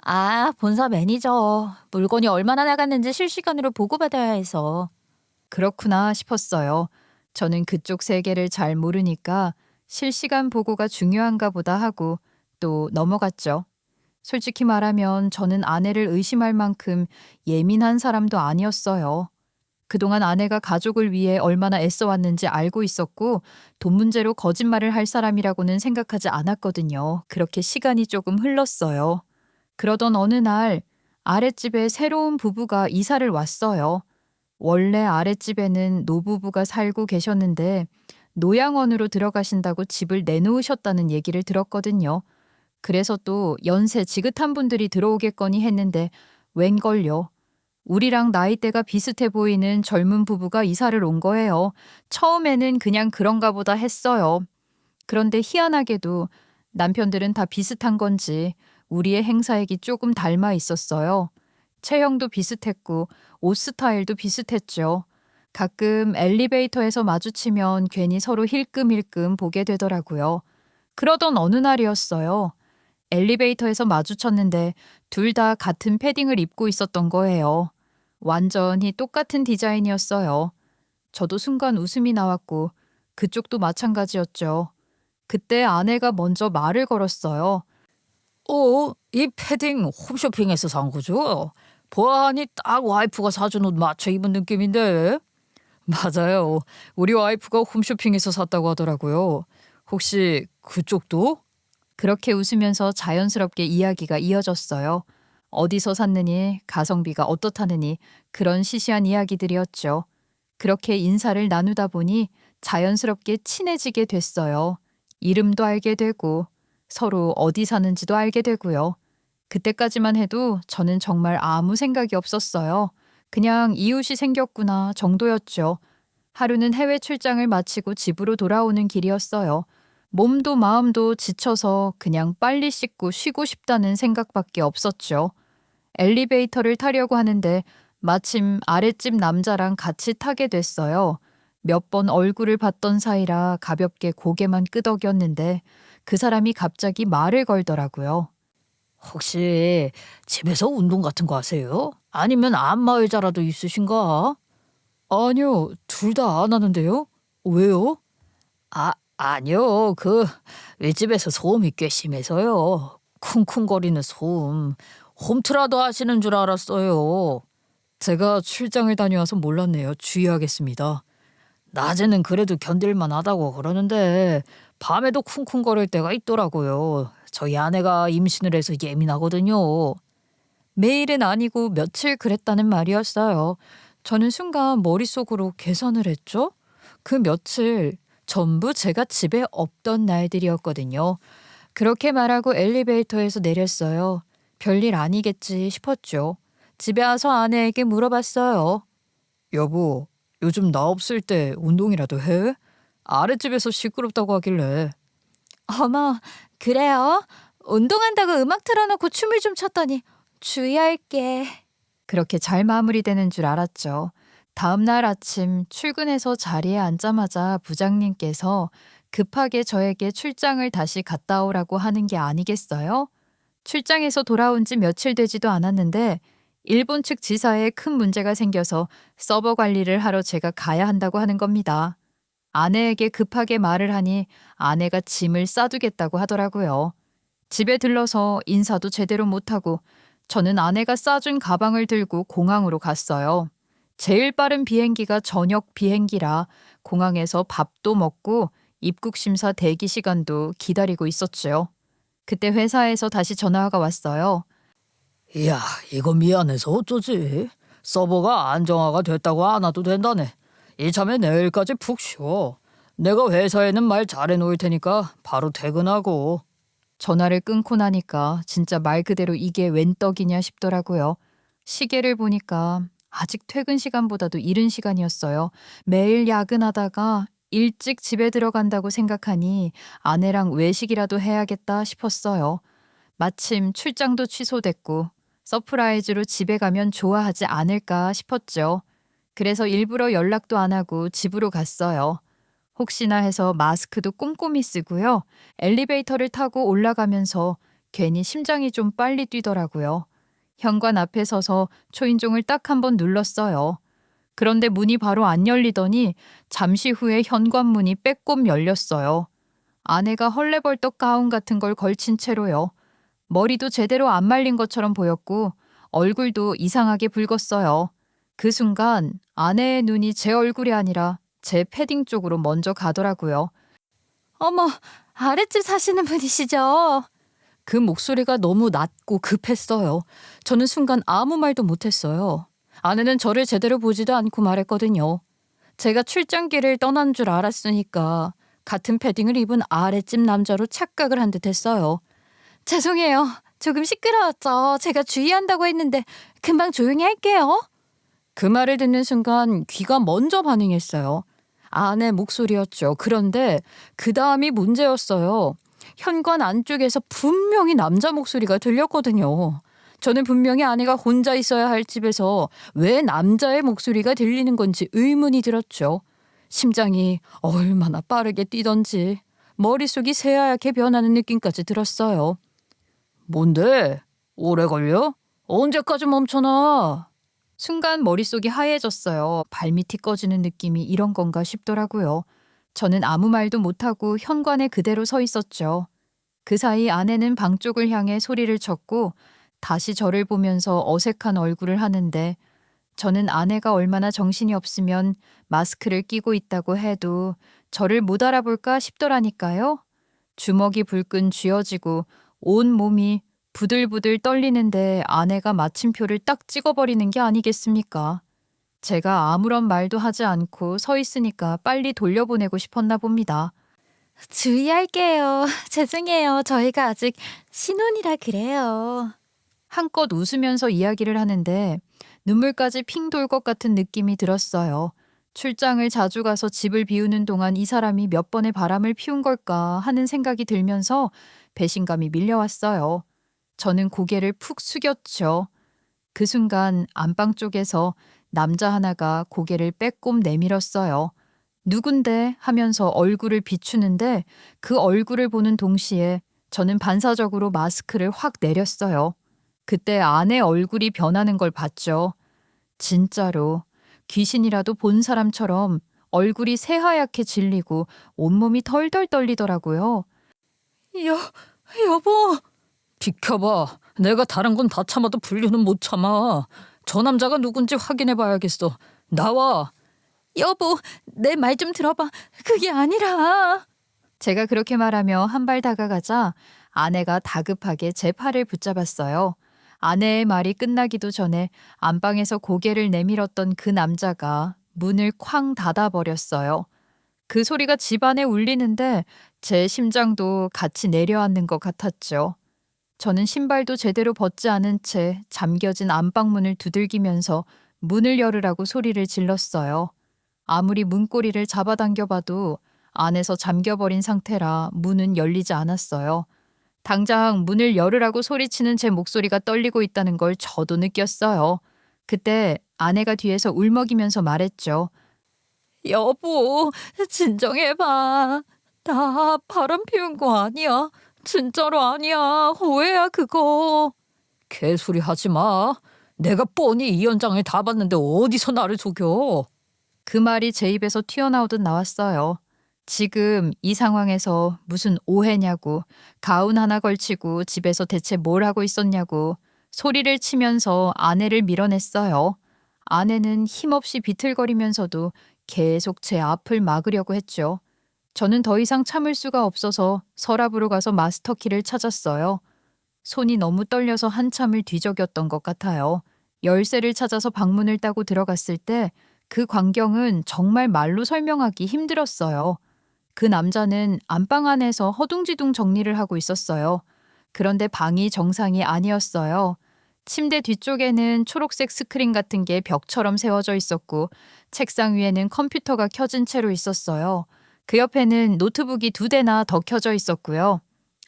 아, 본사 매니저. 물건이 얼마나 나갔는지 실시간으로 보고받아야 해서. 그렇구나 싶었어요. 저는 그쪽 세계를 잘 모르니까 실시간 보고가 중요한가 보다 하고 또 넘어갔죠. 솔직히 말하면 저는 아내를 의심할 만큼 예민한 사람도 아니었어요. 그동안 아내가 가족을 위해 얼마나 애써왔는지 알고 있었고 돈 문제로 거짓말을 할 사람이라고는 생각하지 않았거든요. 그렇게 시간이 조금 흘렀어요. 그러던 어느 날 아랫집에 새로운 부부가 이사를 왔어요. 원래 아랫집에는 노부부가 살고 계셨는데 노양원으로 들어가신다고 집을 내놓으셨다는 얘기를 들었거든요. 그래서 또 연세 지긋한 분들이 들어오겠거니 했는데 웬걸요. 우리랑 나이대가 비슷해 보이는 젊은 부부가 이사를 온 거예요. 처음에는 그냥 그런가 보다 했어요. 그런데 희한하게도 남편들은 다 비슷한 건지 우리의 행사액이 조금 닮아 있었어요. 체형도 비슷했고 옷 스타일도 비슷했죠. 가끔 엘리베이터에서 마주치면 괜히 서로 힐끔힐끔 보게 되더라고요. 그러던 어느 날이었어요. 엘리베이터에서 마주쳤는데 둘 다 같은 패딩을 입고 있었던 거예요. 완전히 똑같은 디자인이었어요. 저도 순간 웃음이 나왔고 그쪽도 마찬가지였죠. 그때 아내가 먼저 말을 걸었어요. 이 패딩 홈쇼핑에서 산 거죠? 보아하니 딱 와이프가 사준 옷 맞춰 입은 느낌인데. 맞아요. 우리 와이프가 홈쇼핑에서 샀다고 하더라고요. 혹시 그쪽도? 그렇게 웃으면서 자연스럽게 이야기가 이어졌어요. 어디서 샀느니, 가성비가 어떻다느니 그런 시시한 이야기들이었죠. 그렇게 인사를 나누다 보니 자연스럽게 친해지게 됐어요. 이름도 알게 되고 서로 어디 사는지도 알게 되고요. 그때까지만 해도 저는 정말 아무 생각이 없었어요. 그냥 이웃이 생겼구나 정도였죠. 하루는 해외 출장을 마치고 집으로 돌아오는 길이었어요. 몸도 마음도 지쳐서 그냥 빨리 씻고 쉬고 싶다는 생각밖에 없었죠. 엘리베이터를 타려고 하는데 마침 아랫집 남자랑 같이 타게 됐어요. 몇 번 얼굴을 봤던 사이라 가볍게 고개만 끄덕였는데 그 사람이 갑자기 말을 걸더라고요. 혹시 집에서 운동 같은 거 하세요? 아니면 안마의자라도 있으신가? 아니요, 둘 다 안 하는데요. 왜요? 아니요. 윗집에서 소음이 꽤 심해서요. 쿵쿵거리는 소음. 홈트라도 하시는 줄 알았어요. 제가 출장을 다녀와서 몰랐네요. 주의하겠습니다. 낮에는 그래도 견딜만 하다고 그러는데 밤에도 쿵쿵거릴 때가 있더라고요. 저희 아내가 임신을 해서 예민하거든요. 매일은 아니고 며칠 그랬다는 말이었어요. 저는 순간 머릿속으로 계산을 했죠. 그 며칠 전부 제가 집에 없던 날들이었거든요. 그렇게 말하고 엘리베이터에서 내렸어요. 별일 아니겠지 싶었죠. 집에 와서 아내에게 물어봤어요. 여보, 요즘 나 없을 때 운동이라도 해? 아랫집에서 시끄럽다고 하길래. 어머, 그래요? 운동한다고 음악 틀어놓고 춤을 좀 췄더니 주의할게. 그렇게 잘 마무리되는 줄 알았죠. 다음 날 아침 출근해서 자리에 앉자마자 부장님께서 급하게 저에게 출장을 다시 갔다 오라고 하는 게 아니겠어요? 출장에서 돌아온 지 며칠 되지도 않았는데 일본 측 지사에 큰 문제가 생겨서 서버 관리를 하러 제가 가야 한다고 하는 겁니다. 아내에게 급하게 말을 하니 아내가 짐을 싸두겠다고 하더라고요. 집에 들러서 인사도 제대로 못하고 저는 아내가 싸준 가방을 들고 공항으로 갔어요. 제일 빠른 비행기가 저녁 비행기라 공항에서 밥도 먹고 입국 심사 대기 시간도 기다리고 있었죠. 그때 회사에서 다시 전화가 왔어요. 이야, 이거 미안해서 어쩌지? 서버가 안정화가 됐다고 안 와도 된다네. 이참에 내일까지 푹 쉬어. 내가 회사에는 말 잘해놓을 테니까 바로 퇴근하고. 전화를 끊고 나니까 진짜 말 그대로 이게 웬 떡이냐 싶더라고요. 시계를 보니까 아직 퇴근 시간보다도 이른 시간이었어요. 매일 야근하다가 일찍 집에 들어간다고 생각하니 아내랑 외식이라도 해야겠다 싶었어요. 마침 출장도 취소됐고 서프라이즈로 집에 가면 좋아하지 않을까 싶었죠. 그래서 일부러 연락도 안 하고 집으로 갔어요. 혹시나 해서 마스크도 꼼꼼히 쓰고요. 엘리베이터를 타고 올라가면서 괜히 심장이 좀 빨리 뛰더라고요. 현관 앞에 서서 초인종을 딱 한 번 눌렀어요. 그런데 문이 바로 안 열리더니 잠시 후에 현관문이 빼꼼 열렸어요. 아내가 헐레벌떡 가운 같은 걸 걸친 채로요. 머리도 제대로 안 말린 것처럼 보였고 얼굴도 이상하게 붉었어요. 그 순간 아내의 눈이 제 얼굴이 아니라 제 패딩 쪽으로 먼저 가더라고요. 어머, 아랫집 사시는 분이시죠? 그 목소리가 너무 낮고 급했어요. 저는 순간 아무 말도 못했어요. 아내는 저를 제대로 보지도 않고 말했거든요. 제가 출장길을 떠난 줄 알았으니까 같은 패딩을 입은 아랫집 남자로 착각을 한 듯 했어요. 죄송해요. 조금 시끄러웠죠. 제가 주의한다고 했는데 금방 조용히 할게요. 그 말을 듣는 순간 귀가 먼저 반응했어요. 아내 목소리였죠. 그런데 그 다음이 문제였어요. 현관 안쪽에서 분명히 남자 목소리가 들렸거든요. 저는 분명히 아내가 혼자 있어야 할 집에서 왜 남자의 목소리가 들리는 건지 의문이 들었죠. 심장이 얼마나 빠르게 뛰던지 머릿속이 새하얗게 변하는 느낌까지 들었어요. 뭔데? 오래 걸려? 언제까지 멈춰놔? 순간 머릿속이 하얘졌어요. 발밑이 꺼지는 느낌이 이런 건가 싶더라고요. 저는 아무 말도 못하고 현관에 그대로 서 있었죠. 그 사이 아내는 방 쪽을 향해 소리를 쳤고 다시 저를 보면서 어색한 얼굴을 하는데 저는 아내가 얼마나 정신이 없으면 마스크를 끼고 있다고 해도 저를 못 알아볼까 싶더라니까요. 주먹이 불끈 쥐어지고 온 몸이 부들부들 떨리는데 아내가 마침표를 딱 찍어버리는 게 아니겠습니까? 제가 아무런 말도 하지 않고 서 있으니까 빨리 돌려보내고 싶었나 봅니다. 주의할게요. 죄송해요. 저희가 아직 신혼이라 그래요. 한껏 웃으면서 이야기를 하는데 눈물까지 핑 돌 것 같은 느낌이 들었어요. 출장을 자주 가서 집을 비우는 동안 이 사람이 몇 번의 바람을 피운 걸까 하는 생각이 들면서 배신감이 밀려왔어요. 저는 고개를 푹 숙였죠. 그 순간 안방 쪽에서 남자 하나가 고개를 빼꼼 내밀었어요. 누군데 하면서 얼굴을 비추는데 그 얼굴을 보는 동시에 저는 반사적으로 마스크를 확 내렸어요. 그때 아내 얼굴이 변하는 걸 봤죠. 진짜로 귀신이라도 본 사람처럼 얼굴이 새하얗게 질리고 온몸이 덜덜 떨리더라고요. 여보. 비켜봐. 내가 다른 건 다 참아도 분류는 못 참아. 저 남자가 누군지 확인해 봐야겠어. 나와. 여보, 내 말 좀 들어봐. 그게 아니라. 제가 그렇게 말하며 한 발 다가가자 아내가 다급하게 제 팔을 붙잡았어요. 아내의 말이 끝나기도 전에 안방에서 고개를 내밀었던 그 남자가 문을 쾅 닫아버렸어요. 그 소리가 집안에 울리는데 제 심장도 같이 내려앉는 것 같았죠. 저는 신발도 제대로 벗지 않은 채 잠겨진 안방문을 두들기면서 문을 열으라고 소리를 질렀어요. 아무리 문고리를 잡아당겨봐도 안에서 잠겨버린 상태라 문은 열리지 않았어요. 당장 문을 열으라고 소리치는 제 목소리가 떨리고 있다는 걸 저도 느꼈어요. 그때 아내가 뒤에서 울먹이면서 말했죠. 여보, 진정해봐. 나 바람 피운 거 아니야. 진짜로 아니야. 오해야 그거. 개소리 하지 마. 내가 뻔히 이 현장을 다 봤는데 어디서 나를 속여. 그 말이 제 입에서 튀어나오듯 나왔어요. 지금 이 상황에서 무슨 오해냐고, 가운 하나 걸치고 집에서 대체 뭘 하고 있었냐고 소리를 치면서 아내를 밀어냈어요. 아내는 힘없이 비틀거리면서도 계속 제 앞을 막으려고 했죠. 저는 더 이상 참을 수가 없어서 서랍으로 가서 마스터키를 찾았어요. 손이 너무 떨려서 한참을 뒤적였던 것 같아요. 열쇠를 찾아서 방문을 따고 들어갔을 때 그 광경은 정말 말로 설명하기 힘들었어요. 그 남자는 안방 안에서 허둥지둥 정리를 하고 있었어요. 그런데 방이 정상이 아니었어요. 침대 뒤쪽에는 초록색 스크린 같은 게 벽처럼 세워져 있었고 책상 위에는 컴퓨터가 켜진 채로 있었어요. 그 옆에는 노트북이 2대나 더 켜져 있었고요.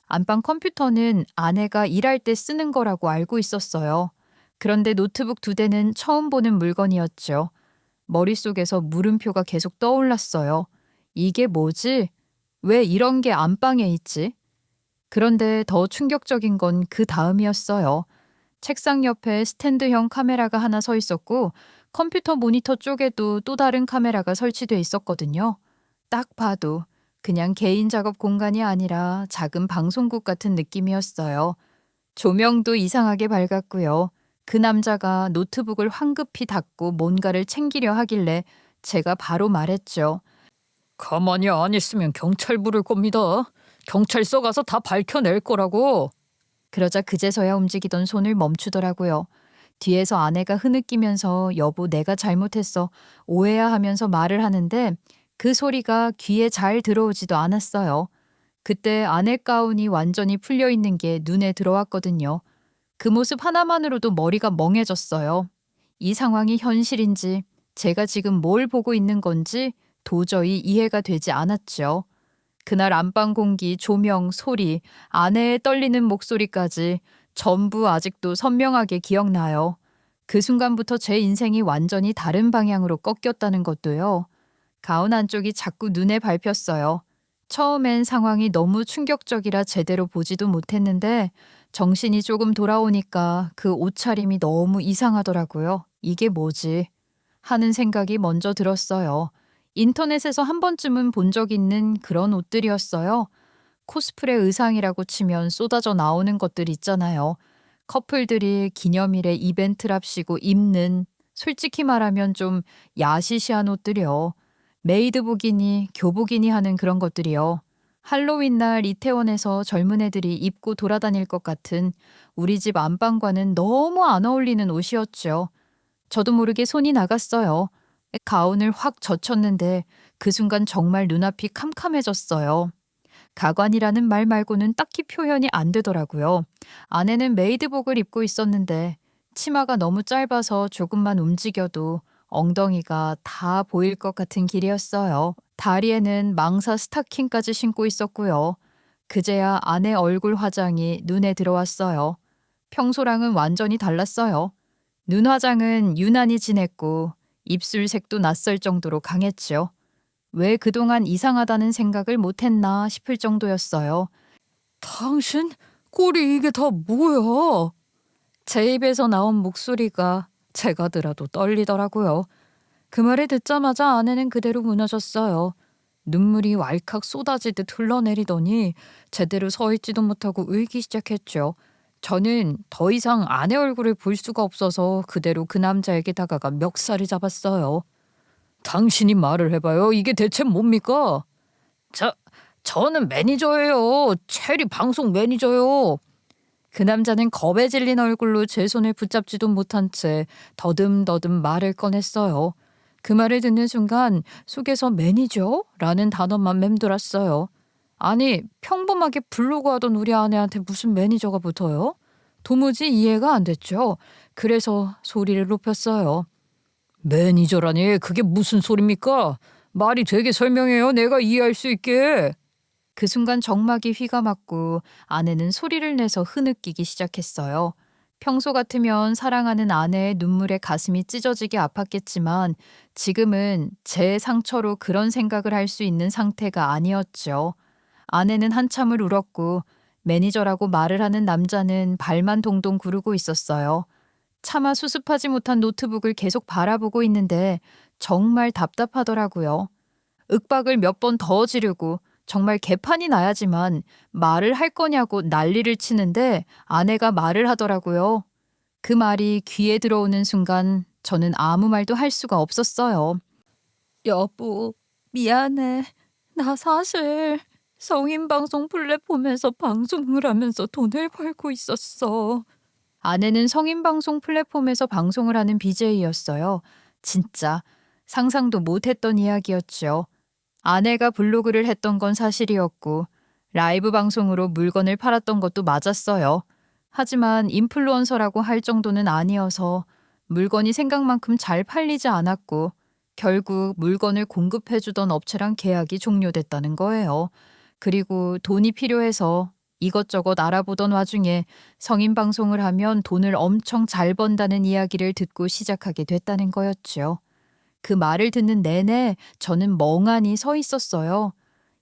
안방 컴퓨터는 아내가 일할 때 쓰는 거라고 알고 있었어요. 그런데 노트북 2대는 처음 보는 물건이었죠. 머릿속에서 물음표가 계속 떠올랐어요. 이게 뭐지? 왜 이런 게 안방에 있지? 그런데 더 충격적인 건 그 다음이었어요. 책상 옆에 스탠드형 카메라가 하나 서 있었고 컴퓨터 모니터 쪽에도 또 다른 카메라가 설치돼 있었거든요. 딱 봐도 그냥 개인 작업 공간이 아니라 작은 방송국 같은 느낌이었어요. 조명도 이상하게 밝았고요. 그 남자가 노트북을 황급히 닫고 뭔가를 챙기려 하길래 제가 바로 말했죠. 가만히 안 있으면 경찰 부를 겁니다. 경찰서 가서 다 밝혀낼 거라고. 그러자 그제서야 움직이던 손을 멈추더라고요. 뒤에서 아내가 흐느끼면서 여보 내가 잘못했어 오해야 하면서 말을 하는데 그 소리가 귀에 잘 들어오지도 않았어요. 그때 아내 가운이 완전히 풀려 있는 게 눈에 들어왔거든요. 그 모습 하나만으로도 머리가 멍해졌어요. 이 상황이 현실인지 제가 지금 뭘 보고 있는 건지 도저히 이해가 되지 않았죠. 그날 안방 공기, 조명, 소리, 아내의 떨리는 목소리까지 전부 아직도 선명하게 기억나요. 그 순간부터 제 인생이 완전히 다른 방향으로 꺾였다는 것도요. 가운 안쪽이 자꾸 눈에 밟혔어요. 처음엔 상황이 너무 충격적이라 제대로 보지도 못했는데 정신이 조금 돌아오니까 그 옷차림이 너무 이상하더라고요. 이게 뭐지? 하는 생각이 먼저 들었어요. 인터넷에서 한 번쯤은 본 적 있는 그런 옷들이었어요. 코스프레 의상이라고 치면 쏟아져 나오는 것들 있잖아요. 커플들이 기념일에 이벤트랍시고 입는 솔직히 말하면 좀 야시시한 옷들이요. 메이드복이니 교복이니 하는 그런 것들이요. 할로윈 날 이태원에서 젊은 애들이 입고 돌아다닐 것 같은 우리 집 안방과는 너무 안 어울리는 옷이었죠. 저도 모르게 손이 나갔어요. 가운을 확 젖혔는데 그 순간 정말 눈앞이 캄캄해졌어요. 가관이라는 말 말고는 딱히 표현이 안 되더라고요. 아내는 메이드복을 입고 있었는데 치마가 너무 짧아서 조금만 움직여도 엉덩이가 다 보일 것 같은 길이었어요. 다리에는 망사 스타킹까지 신고 있었고요. 그제야 아내 얼굴 화장이 눈에 들어왔어요. 평소랑은 완전히 달랐어요. 눈 화장은 유난히 진했고 입술색도 낯설 정도로 강했죠. 왜 그동안 이상하다는 생각을 못했나 싶을 정도였어요. 당신 꼴이 이게 다 뭐야? 제 입에서 나온 목소리가 제가 들어도 떨리더라고요. 그 말을 듣자마자 아내는 그대로 무너졌어요. 눈물이 왈칵 쏟아지듯 흘러내리더니 제대로 서 있지도 못하고 울기 시작했죠. 저는 더 이상 아내 얼굴을 볼 수가 없어서 그대로 그 남자에게 다가가 멱살을 잡았어요. 당신이 말을 해봐요. 이게 대체 뭡니까? 저는 매니저예요. 체리 방송 매니저요. 그 남자는 겁에 질린 얼굴로 제 손을 붙잡지도 못한 채 더듬더듬 말을 꺼냈어요. 그 말을 듣는 순간 속에서 매니저라는 단어만 맴돌았어요. 아니, 평범하게 블로그 하던 우리 아내한테 무슨 매니저가 붙어요? 도무지 이해가 안 됐죠. 그래서 소리를 높였어요. 매니저라니 그게 무슨 소리입니까? 말이 되게 설명해요. 내가 이해할 수 있게. 그 순간 정막이 휘가 맞고 아내는 소리를 내서 흐느끼기 시작했어요. 평소 같으면 사랑하는 아내의 눈물에 가슴이 찢어지게 아팠겠지만 지금은 제 상처로 그런 생각을 할 수 있는 상태가 아니었죠. 아내는 한참을 울었고 매니저라고 말을 하는 남자는 발만 동동 구르고 있었어요. 차마 수습하지 못한 노트북을 계속 바라보고 있는데 정말 답답하더라고요. 윽박을 몇 번 더 지르고 정말 개판이 나야지만 말을 할 거냐고 난리를 치는데 아내가 말을 하더라고요. 그 말이 귀에 들어오는 순간 저는 아무 말도 할 수가 없었어요. 여보, 미안해. 나 사실 성인방송 플랫폼에서 방송을 하면서 돈을 벌고 있었어. 아내는 성인방송 플랫폼에서 방송을 하는 BJ였어요. 진짜 상상도 못했던 이야기였죠. 아내가 블로그를 했던 건 사실이었고 라이브 방송으로 물건을 팔았던 것도 맞았어요. 하지만 인플루언서라고 할 정도는 아니어서 물건이 생각만큼 잘 팔리지 않았고 결국 물건을 공급해주던 업체랑 계약이 종료됐다는 거예요. 그리고 돈이 필요해서 이것저것 알아보던 와중에 성인 방송을 하면 돈을 엄청 잘 번다는 이야기를 듣고 시작하게 됐다는 거였죠. 그 말을 듣는 내내 저는 멍하니 서 있었어요.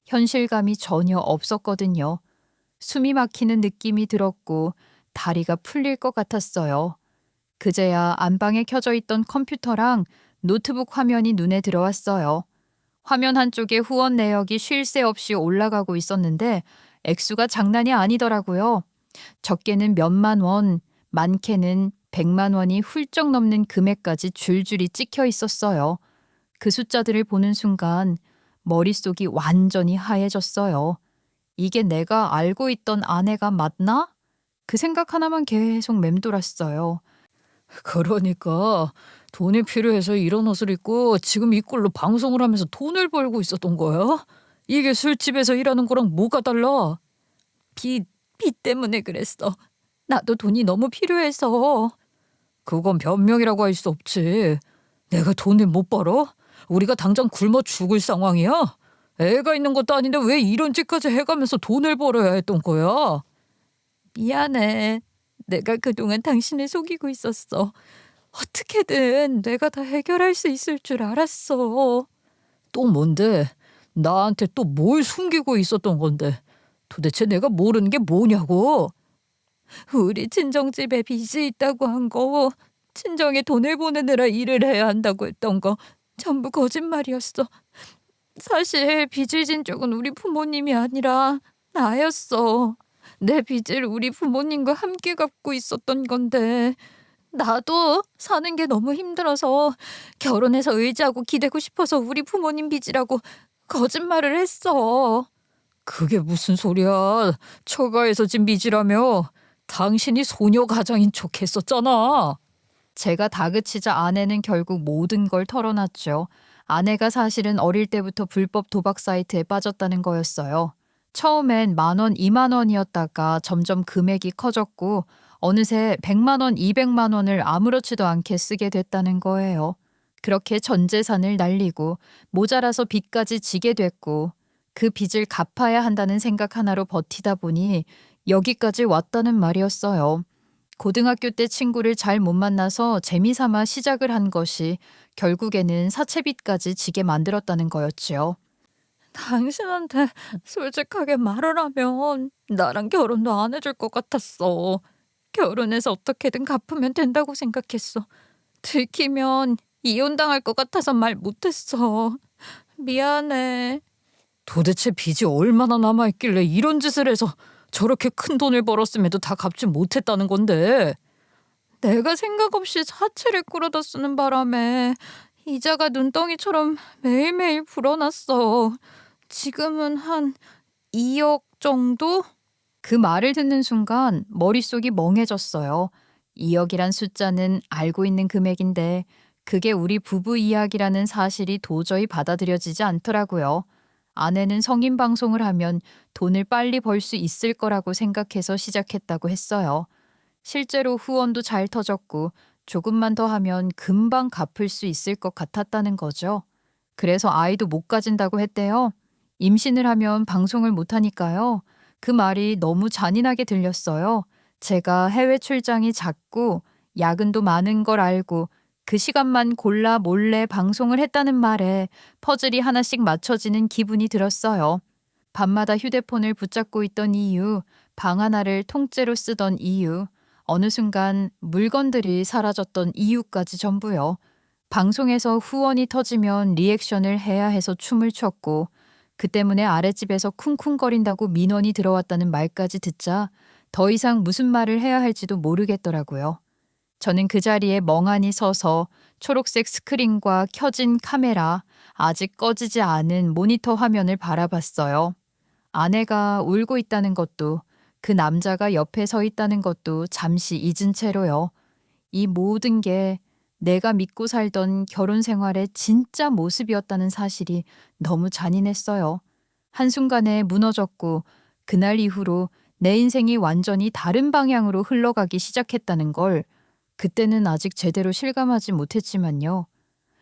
현실감이 전혀 없었거든요. 숨이 막히는 느낌이 들었고 다리가 풀릴 것 같았어요. 그제야 안방에 켜져 있던 컴퓨터랑 노트북 화면이 눈에 들어왔어요. 화면 한쪽에 후원 내역이 쉴 새 없이 올라가고 있었는데 액수가 장난이 아니더라고요. 적게는 몇만 원, 많게는 100만 원이 훌쩍 넘는 금액까지 줄줄이 찍혀 있었어요. 그 숫자들을 보는 순간 머릿속이 완전히 하얘졌어요. 이게 내가 알고 있던 아내가 맞나? 그 생각 하나만 계속 맴돌았어요. 그러니까 돈이 필요해서 이런 옷을 입고 지금 이 꼴로 방송을 하면서 돈을 벌고 있었던 거야? 이게 술집에서 일하는 거랑 뭐가 달라? 빚 때문에 그랬어. 나도 돈이 너무 필요해서. 그건 변명이라고 할 수 없지. 내가 돈을 못 벌어? 우리가 당장 굶어 죽을 상황이야? 애가 있는 것도 아닌데 왜 이런 짓까지 해가면서 돈을 벌어야 했던 거야? 미안해. 내가 그동안 당신을 속이고 있었어. 어떻게든 내가 다 해결할 수 있을 줄 알았어. 또 뭔데? 나한테 또 뭘 숨기고 있었던 건데? 도대체 내가 모르는 게 뭐냐고? 우리 친정집에 빚이 있다고 한 거, 친정에 돈을 보내느라 일을 해야 한다고 했던 거 전부 거짓말이었어. 사실 빚을 진 쪽은 우리 부모님이 아니라 나였어. 내 빚을 우리 부모님과 함께 갚고 있었던 건데 나도 사는 게 너무 힘들어서 결혼해서 의지하고 기대고 싶어서 우리 부모님 빚이라고 거짓말을 했어. 그게 무슨 소리야? 처가에서 진 빚이라며? 당신이 소녀 가장인 척 했었잖아. 제가 다그치자 아내는 결국 모든 걸 털어놨죠. 아내가 사실은 어릴 때부터 불법 도박 사이트에 빠졌다는 거였어요. 처음엔 10,000원, 20,000원이었다가 점점 금액이 커졌고 어느새 100만 원, 200만 원을 아무렇지도 않게 쓰게 됐다는 거예요. 그렇게 전 재산을 날리고 모자라서 빚까지 지게 됐고 그 빚을 갚아야 한다는 생각 하나로 버티다 보니 여기까지 왔다는 말이었어요. 고등학교 때 친구를 잘 못 만나서 재미삼아 시작을 한 것이 결국에는 사채빚까지 지게 만들었다는 거였지요. 당신한테 솔직하게 말을 하면 나랑 결혼도 안 해줄 것 같았어. 결혼해서 어떻게든 갚으면 된다고 생각했어. 들키면 이혼당할 것 같아서 말 못했어. 미안해. 도대체 빚이 얼마나 남아있길래 이런 짓을 해서 저렇게 큰 돈을 벌었음에도 다 갚지 못했다는 건데. 내가 생각 없이 사채를 끌어다 쓰는 바람에 이자가 눈덩이처럼 매일매일 불어났어. 지금은 한 2억 정도? 그 말을 듣는 순간 머릿속이 멍해졌어요. 2억이란 숫자는 알고 있는 금액인데 그게 우리 부부 이야기라는 사실이 도저히 받아들여지지 않더라고요. 아내는 성인 방송을 하면 돈을 빨리 벌 수 있을 거라고 생각해서 시작했다고 했어요. 실제로 후원도 잘 터졌고 조금만 더 하면 금방 갚을 수 있을 것 같았다는 거죠. 그래서 아이도 못 가진다고 했대요. 임신을 하면 방송을 못 하니까요. 그 말이 너무 잔인하게 들렸어요. 제가 해외 출장이 잦고 야근도 많은 걸 알고 그 시간만 골라 몰래 방송을 했다는 말에 퍼즐이 하나씩 맞춰지는 기분이 들었어요. 밤마다 휴대폰을 붙잡고 있던 이유, 방 하나를 통째로 쓰던 이유, 어느 순간 물건들이 사라졌던 이유까지 전부요. 방송에서 후원이 터지면 리액션을 해야 해서 춤을 췄고 그 때문에 아랫집에서 쿵쿵거린다고 민원이 들어왔다는 말까지 듣자 더 이상 무슨 말을 해야 할지도 모르겠더라고요. 저는 그 자리에 멍하니 서서 초록색 스크린과 켜진 카메라, 아직 꺼지지 않은 모니터 화면을 바라봤어요. 아내가 울고 있다는 것도 그 남자가 옆에 서 있다는 것도 잠시 잊은 채로요. 이 모든 게 내가 믿고 살던 결혼 생활의 진짜 모습이었다는 사실이 너무 잔인했어요. 한순간에 무너졌고 그날 이후로 내 인생이 완전히 다른 방향으로 흘러가기 시작했다는 걸 그때는 아직 제대로 실감하지 못했지만요.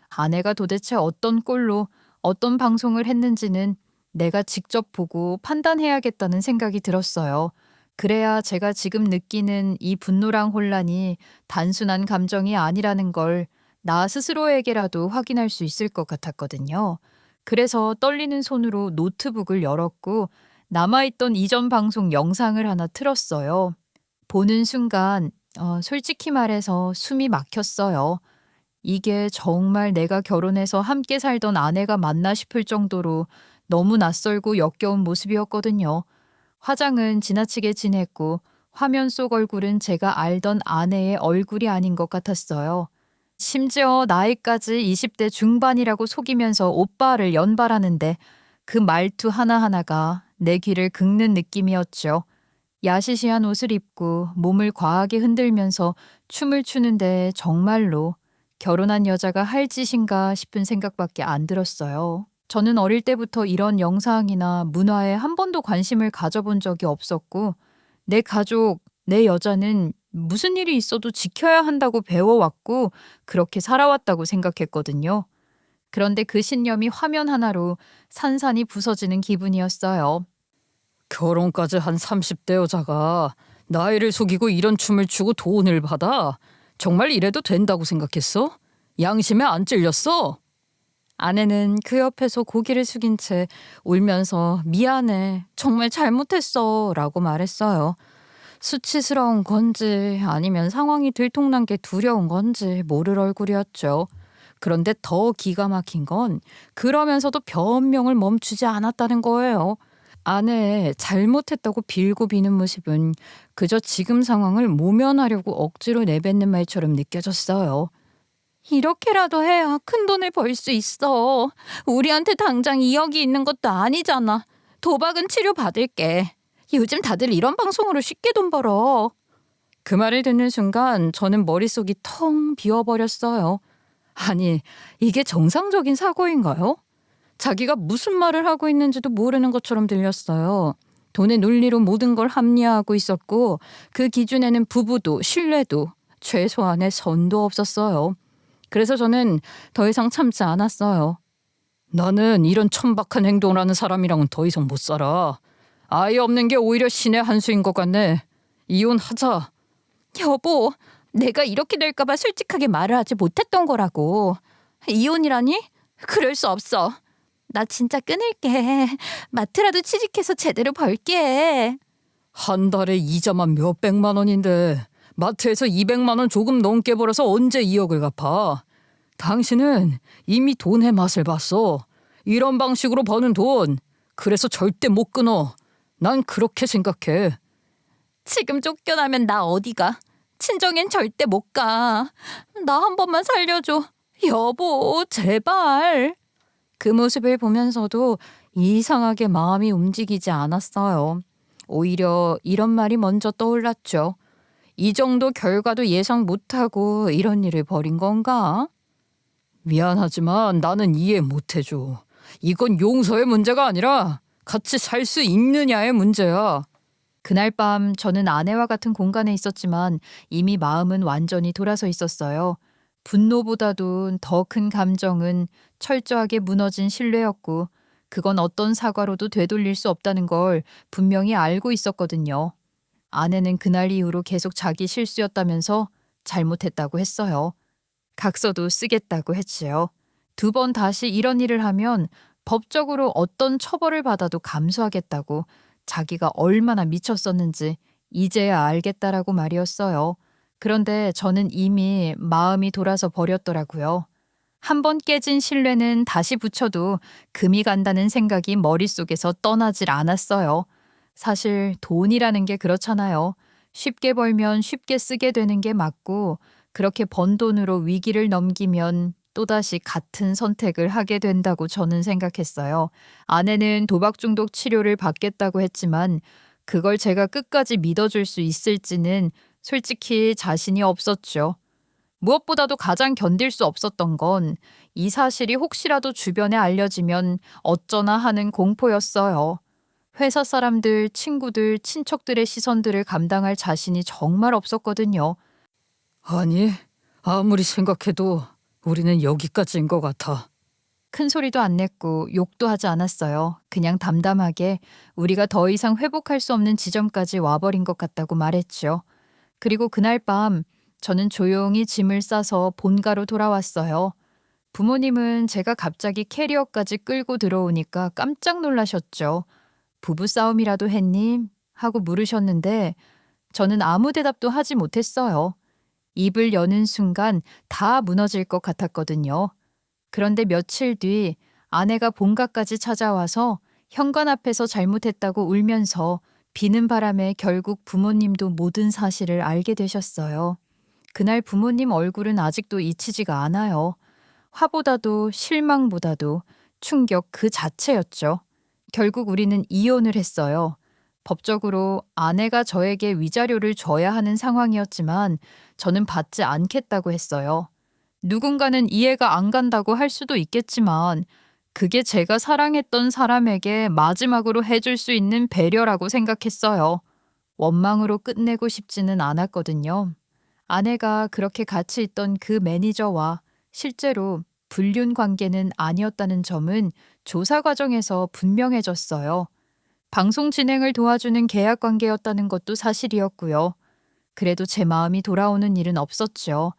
아내가 도대체 어떤 꼴로 어떤 방송을 했는지는 내가 직접 보고 판단해야겠다는 생각이 들었어요. 그래야 제가 지금 느끼는 이 분노랑 혼란이 단순한 감정이 아니라는 걸 나 스스로에게라도 확인할 수 있을 것 같았거든요. 그래서 떨리는 손으로 노트북을 열었고 남아있던 이전 방송 영상을 하나 틀었어요. 보는 순간 솔직히 말해서 숨이 막혔어요. 이게 정말 내가 결혼해서 함께 살던 아내가 맞나 싶을 정도로 너무 낯설고 역겨운 모습이었거든요. 화장은 지나치게 진했고 화면 속 얼굴은 제가 알던 아내의 얼굴이 아닌 것 같았어요. 심지어 나이까지 20대 중반이라고 속이면서 오빠를 연발하는데 그 말투 하나하나가 내 귀를 긁는 느낌이었죠. 야시시한 옷을 입고 몸을 과하게 흔들면서 춤을 추는데 정말로 결혼한 여자가 할 짓인가 싶은 생각밖에 안 들었어요. 저는 어릴 때부터 이런 영상이나 문화에 한 번도 관심을 가져본 적이 없었고 내 가족, 내 여자는 무슨 일이 있어도 지켜야 한다고 배워왔고 그렇게 살아왔다고 생각했거든요. 그런데 그 신념이 화면 하나로 산산이 부서지는 기분이었어요. 결혼까지 한 30대 여자가 나이를 속이고 이런 춤을 추고 돈을 받아? 정말 이래도 된다고 생각했어? 양심에 안 찔렸어? 아내는 그 옆에서 고개를 숙인 채 울면서 미안해, 정말 잘못했어 라고 말했어요. 수치스러운 건지 아니면 상황이 들통난 게 두려운 건지 모를 얼굴이었죠. 그런데 더 기가 막힌 건 그러면서도 변명을 멈추지 않았다는 거예요. 아내의 잘못했다고 빌고 비는 모습은 그저 지금 상황을 모면하려고 억지로 내뱉는 말처럼 느껴졌어요. 이렇게라도 해야 큰 돈을 벌 수 있어. 우리한테 당장 2억이 있는 것도 아니잖아. 도박은 치료받을게. 요즘 다들 이런 방송으로 쉽게 돈 벌어. 그 말을 듣는 순간 저는 머릿속이 텅 비어버렸어요. 아니, 이게 정상적인 사고인가요? 자기가 무슨 말을 하고 있는지도 모르는 것처럼 들렸어요. 돈의 논리로 모든 걸 합리화하고 있었고 그 기준에는 부부도 신뢰도 최소한의 선도 없었어요. 그래서 저는 더 이상 참지 않았어요. 나는 이런 천박한 행동을 하는 사람이랑은 더 이상 못 살아. 아이 없는 게 오히려 신의 한 수인 것 같네. 이혼하자. 여보, 내가 이렇게 될까봐 솔직하게 말을 하지 못했던 거라고. 이혼이라니? 그럴 수 없어. 나 진짜 끊을게. 마트라도 취직해서 제대로 벌게. 한 달에 이자만 몇백만 원인데 마트에서 200만 원 조금 넘게 벌어서 언제 2억을 갚아. 당신은 이미 돈의 맛을 봤어. 이런 방식으로 버는 돈. 그래서 절대 못 끊어. 난 그렇게 생각해. 지금 쫓겨나면 나 어디 가? 친정엔 절대 못 가. 나 한 번만 살려줘. 여보, 제발. 그 모습을 보면서도 이상하게 마음이 움직이지 않았어요. 오히려 이런 말이 먼저 떠올랐죠. 이 정도 결과도 예상 못하고 이런 일을 벌인 건가? 미안하지만 나는 이해 못해줘. 이건 용서의 문제가 아니라 같이 살 수 있느냐의 문제야. 그날 밤 저는 아내와 같은 공간에 있었지만 이미 마음은 완전히 돌아서 있었어요. 분노보다도 더 큰 감정은 철저하게 무너진 신뢰였고 그건 어떤 사과로도 되돌릴 수 없다는 걸 분명히 알고 있었거든요. 아내는 그날 이후로 계속 자기 실수였다면서 잘못했다고 했어요. 각서도 쓰겠다고 했지요. 2번 다시 이런 일을 하면 법적으로 어떤 처벌을 받아도 감수하겠다고 자기가 얼마나 미쳤었는지 이제야 알겠다라고 말이었어요. 그런데 저는 이미 마음이 돌아서 버렸더라고요. 한 번 깨진 신뢰는 다시 붙여도 금이 간다는 생각이 머릿속에서 떠나질 않았어요. 사실 돈이라는 게 그렇잖아요. 쉽게 벌면 쉽게 쓰게 되는 게 맞고 그렇게 번 돈으로 위기를 넘기면 또다시 같은 선택을 하게 된다고 저는 생각했어요. 아내는 도박 중독 치료를 받겠다고 했지만 그걸 제가 끝까지 믿어줄 수 있을지는 솔직히 자신이 없었죠. 무엇보다도 가장 견딜 수 없었던 건 이 사실이 혹시라도 주변에 알려지면 어쩌나 하는 공포였어요. 회사 사람들, 친구들, 친척들의 시선들을 감당할 자신이 정말 없었거든요. 아니, 아무리 생각해도 우리는 여기까지인 것 같아. 큰 소리도 안 냈고 욕도 하지 않았어요. 그냥 담담하게 우리가 더 이상 회복할 수 없는 지점까지 와버린 것 같다고 말했죠. 그리고 그날 밤 저는 조용히 짐을 싸서 본가로 돌아왔어요. 부모님은 제가 갑자기 캐리어까지 끌고 들어오니까 깜짝 놀라셨죠. 부부싸움이라도 했니? 하고 물으셨는데 저는 아무 대답도 하지 못했어요. 입을 여는 순간 다 무너질 것 같았거든요. 그런데 며칠 뒤 아내가 본가까지 찾아와서 현관 앞에서 잘못했다고 울면서 비는 바람에 결국 부모님도 모든 사실을 알게 되셨어요. 그날 부모님 얼굴은 아직도 잊히지가 않아요. 화보다도 실망보다도 충격 그 자체였죠. 결국 우리는 이혼을 했어요. 법적으로 아내가 저에게 위자료를 줘야 하는 상황이었지만 저는 받지 않겠다고 했어요. 누군가는 이해가 안 간다고 할 수도 있겠지만 그게 제가 사랑했던 사람에게 마지막으로 해줄 수 있는 배려라고 생각했어요. 원망으로 끝내고 싶지는 않았거든요. 아내가 그렇게 같이 있던 그 매니저와 실제로 불륜 관계는 아니었다는 점은 조사 과정에서 분명해졌어요. 방송 진행을 도와주는 계약 관계였다는 것도 사실이었고요. 그래도 제 마음이 돌아오는 일은 없었죠.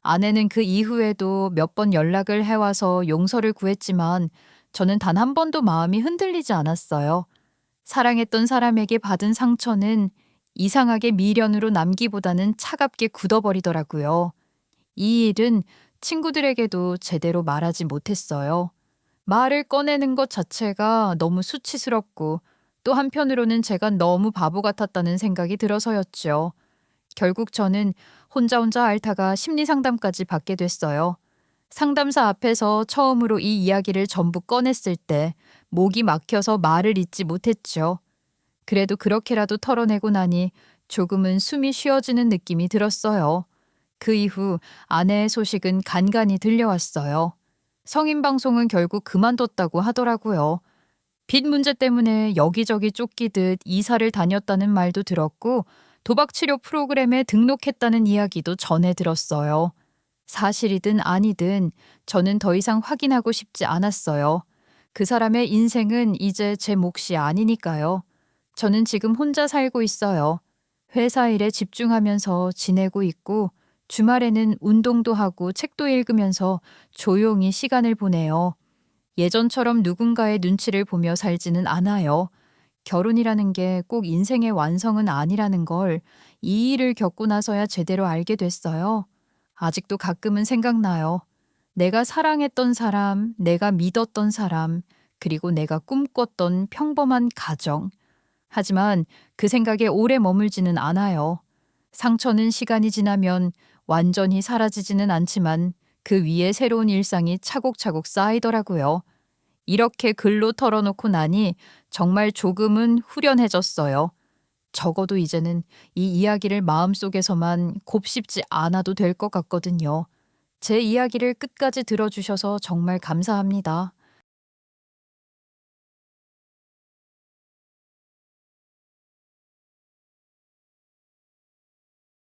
아내는 그 이후에도 몇 번 연락을 해와서 용서를 구했지만 저는 단 한 번도 마음이 흔들리지 않았어요. 사랑했던 사람에게 받은 상처는 이상하게 미련으로 남기보다는 차갑게 굳어버리더라고요. 이 일은 친구들에게도 제대로 말하지 못했어요. 말을 꺼내는 것 자체가 너무 수치스럽고 또 한편으로는 제가 너무 바보 같았다는 생각이 들어서였죠. 결국 저는 혼자 앓다가 심리상담까지 받게 됐어요. 상담사 앞에서 처음으로 이 이야기를 전부 꺼냈을 때 목이 막혀서 말을 잇지 못했죠. 그래도 그렇게라도 털어내고 나니 조금은 숨이 쉬어지는 느낌이 들었어요. 그 이후 아내의 소식은 간간히 들려왔어요. 성인 방송은 결국 그만뒀다고 하더라고요. 빚 문제 때문에 여기저기 쫓기듯 이사를 다녔다는 말도 들었고 도박 치료 프로그램에 등록했다는 이야기도 전해 들었어요. 사실이든 아니든 저는 더 이상 확인하고 싶지 않았어요. 그 사람의 인생은 이제 제 몫이 아니니까요. 저는 지금 혼자 살고 있어요. 회사 일에 집중하면서 지내고 있고 주말에는 운동도 하고 책도 읽으면서 조용히 시간을 보내요. 예전처럼 누군가의 눈치를 보며 살지는 않아요. 결혼이라는 게 꼭 인생의 완성은 아니라는 걸 이 일을 겪고 나서야 제대로 알게 됐어요. 아직도 가끔은 생각나요. 내가 사랑했던 사람, 내가 믿었던 사람, 그리고 내가 꿈꿨던 평범한 가정. 하지만 그 생각에 오래 머물지는 않아요. 상처는 시간이 지나면 완전히 사라지지는 않지만 그 위에 새로운 일상이 차곡차곡 쌓이더라고요. 이렇게 글로 털어놓고 나니 정말 조금은 후련해졌어요. 적어도 이제는 이 이야기를 마음속에서만 곱씹지 않아도 될 것 같거든요. 제 이야기를 끝까지 들어주셔서 정말 감사합니다.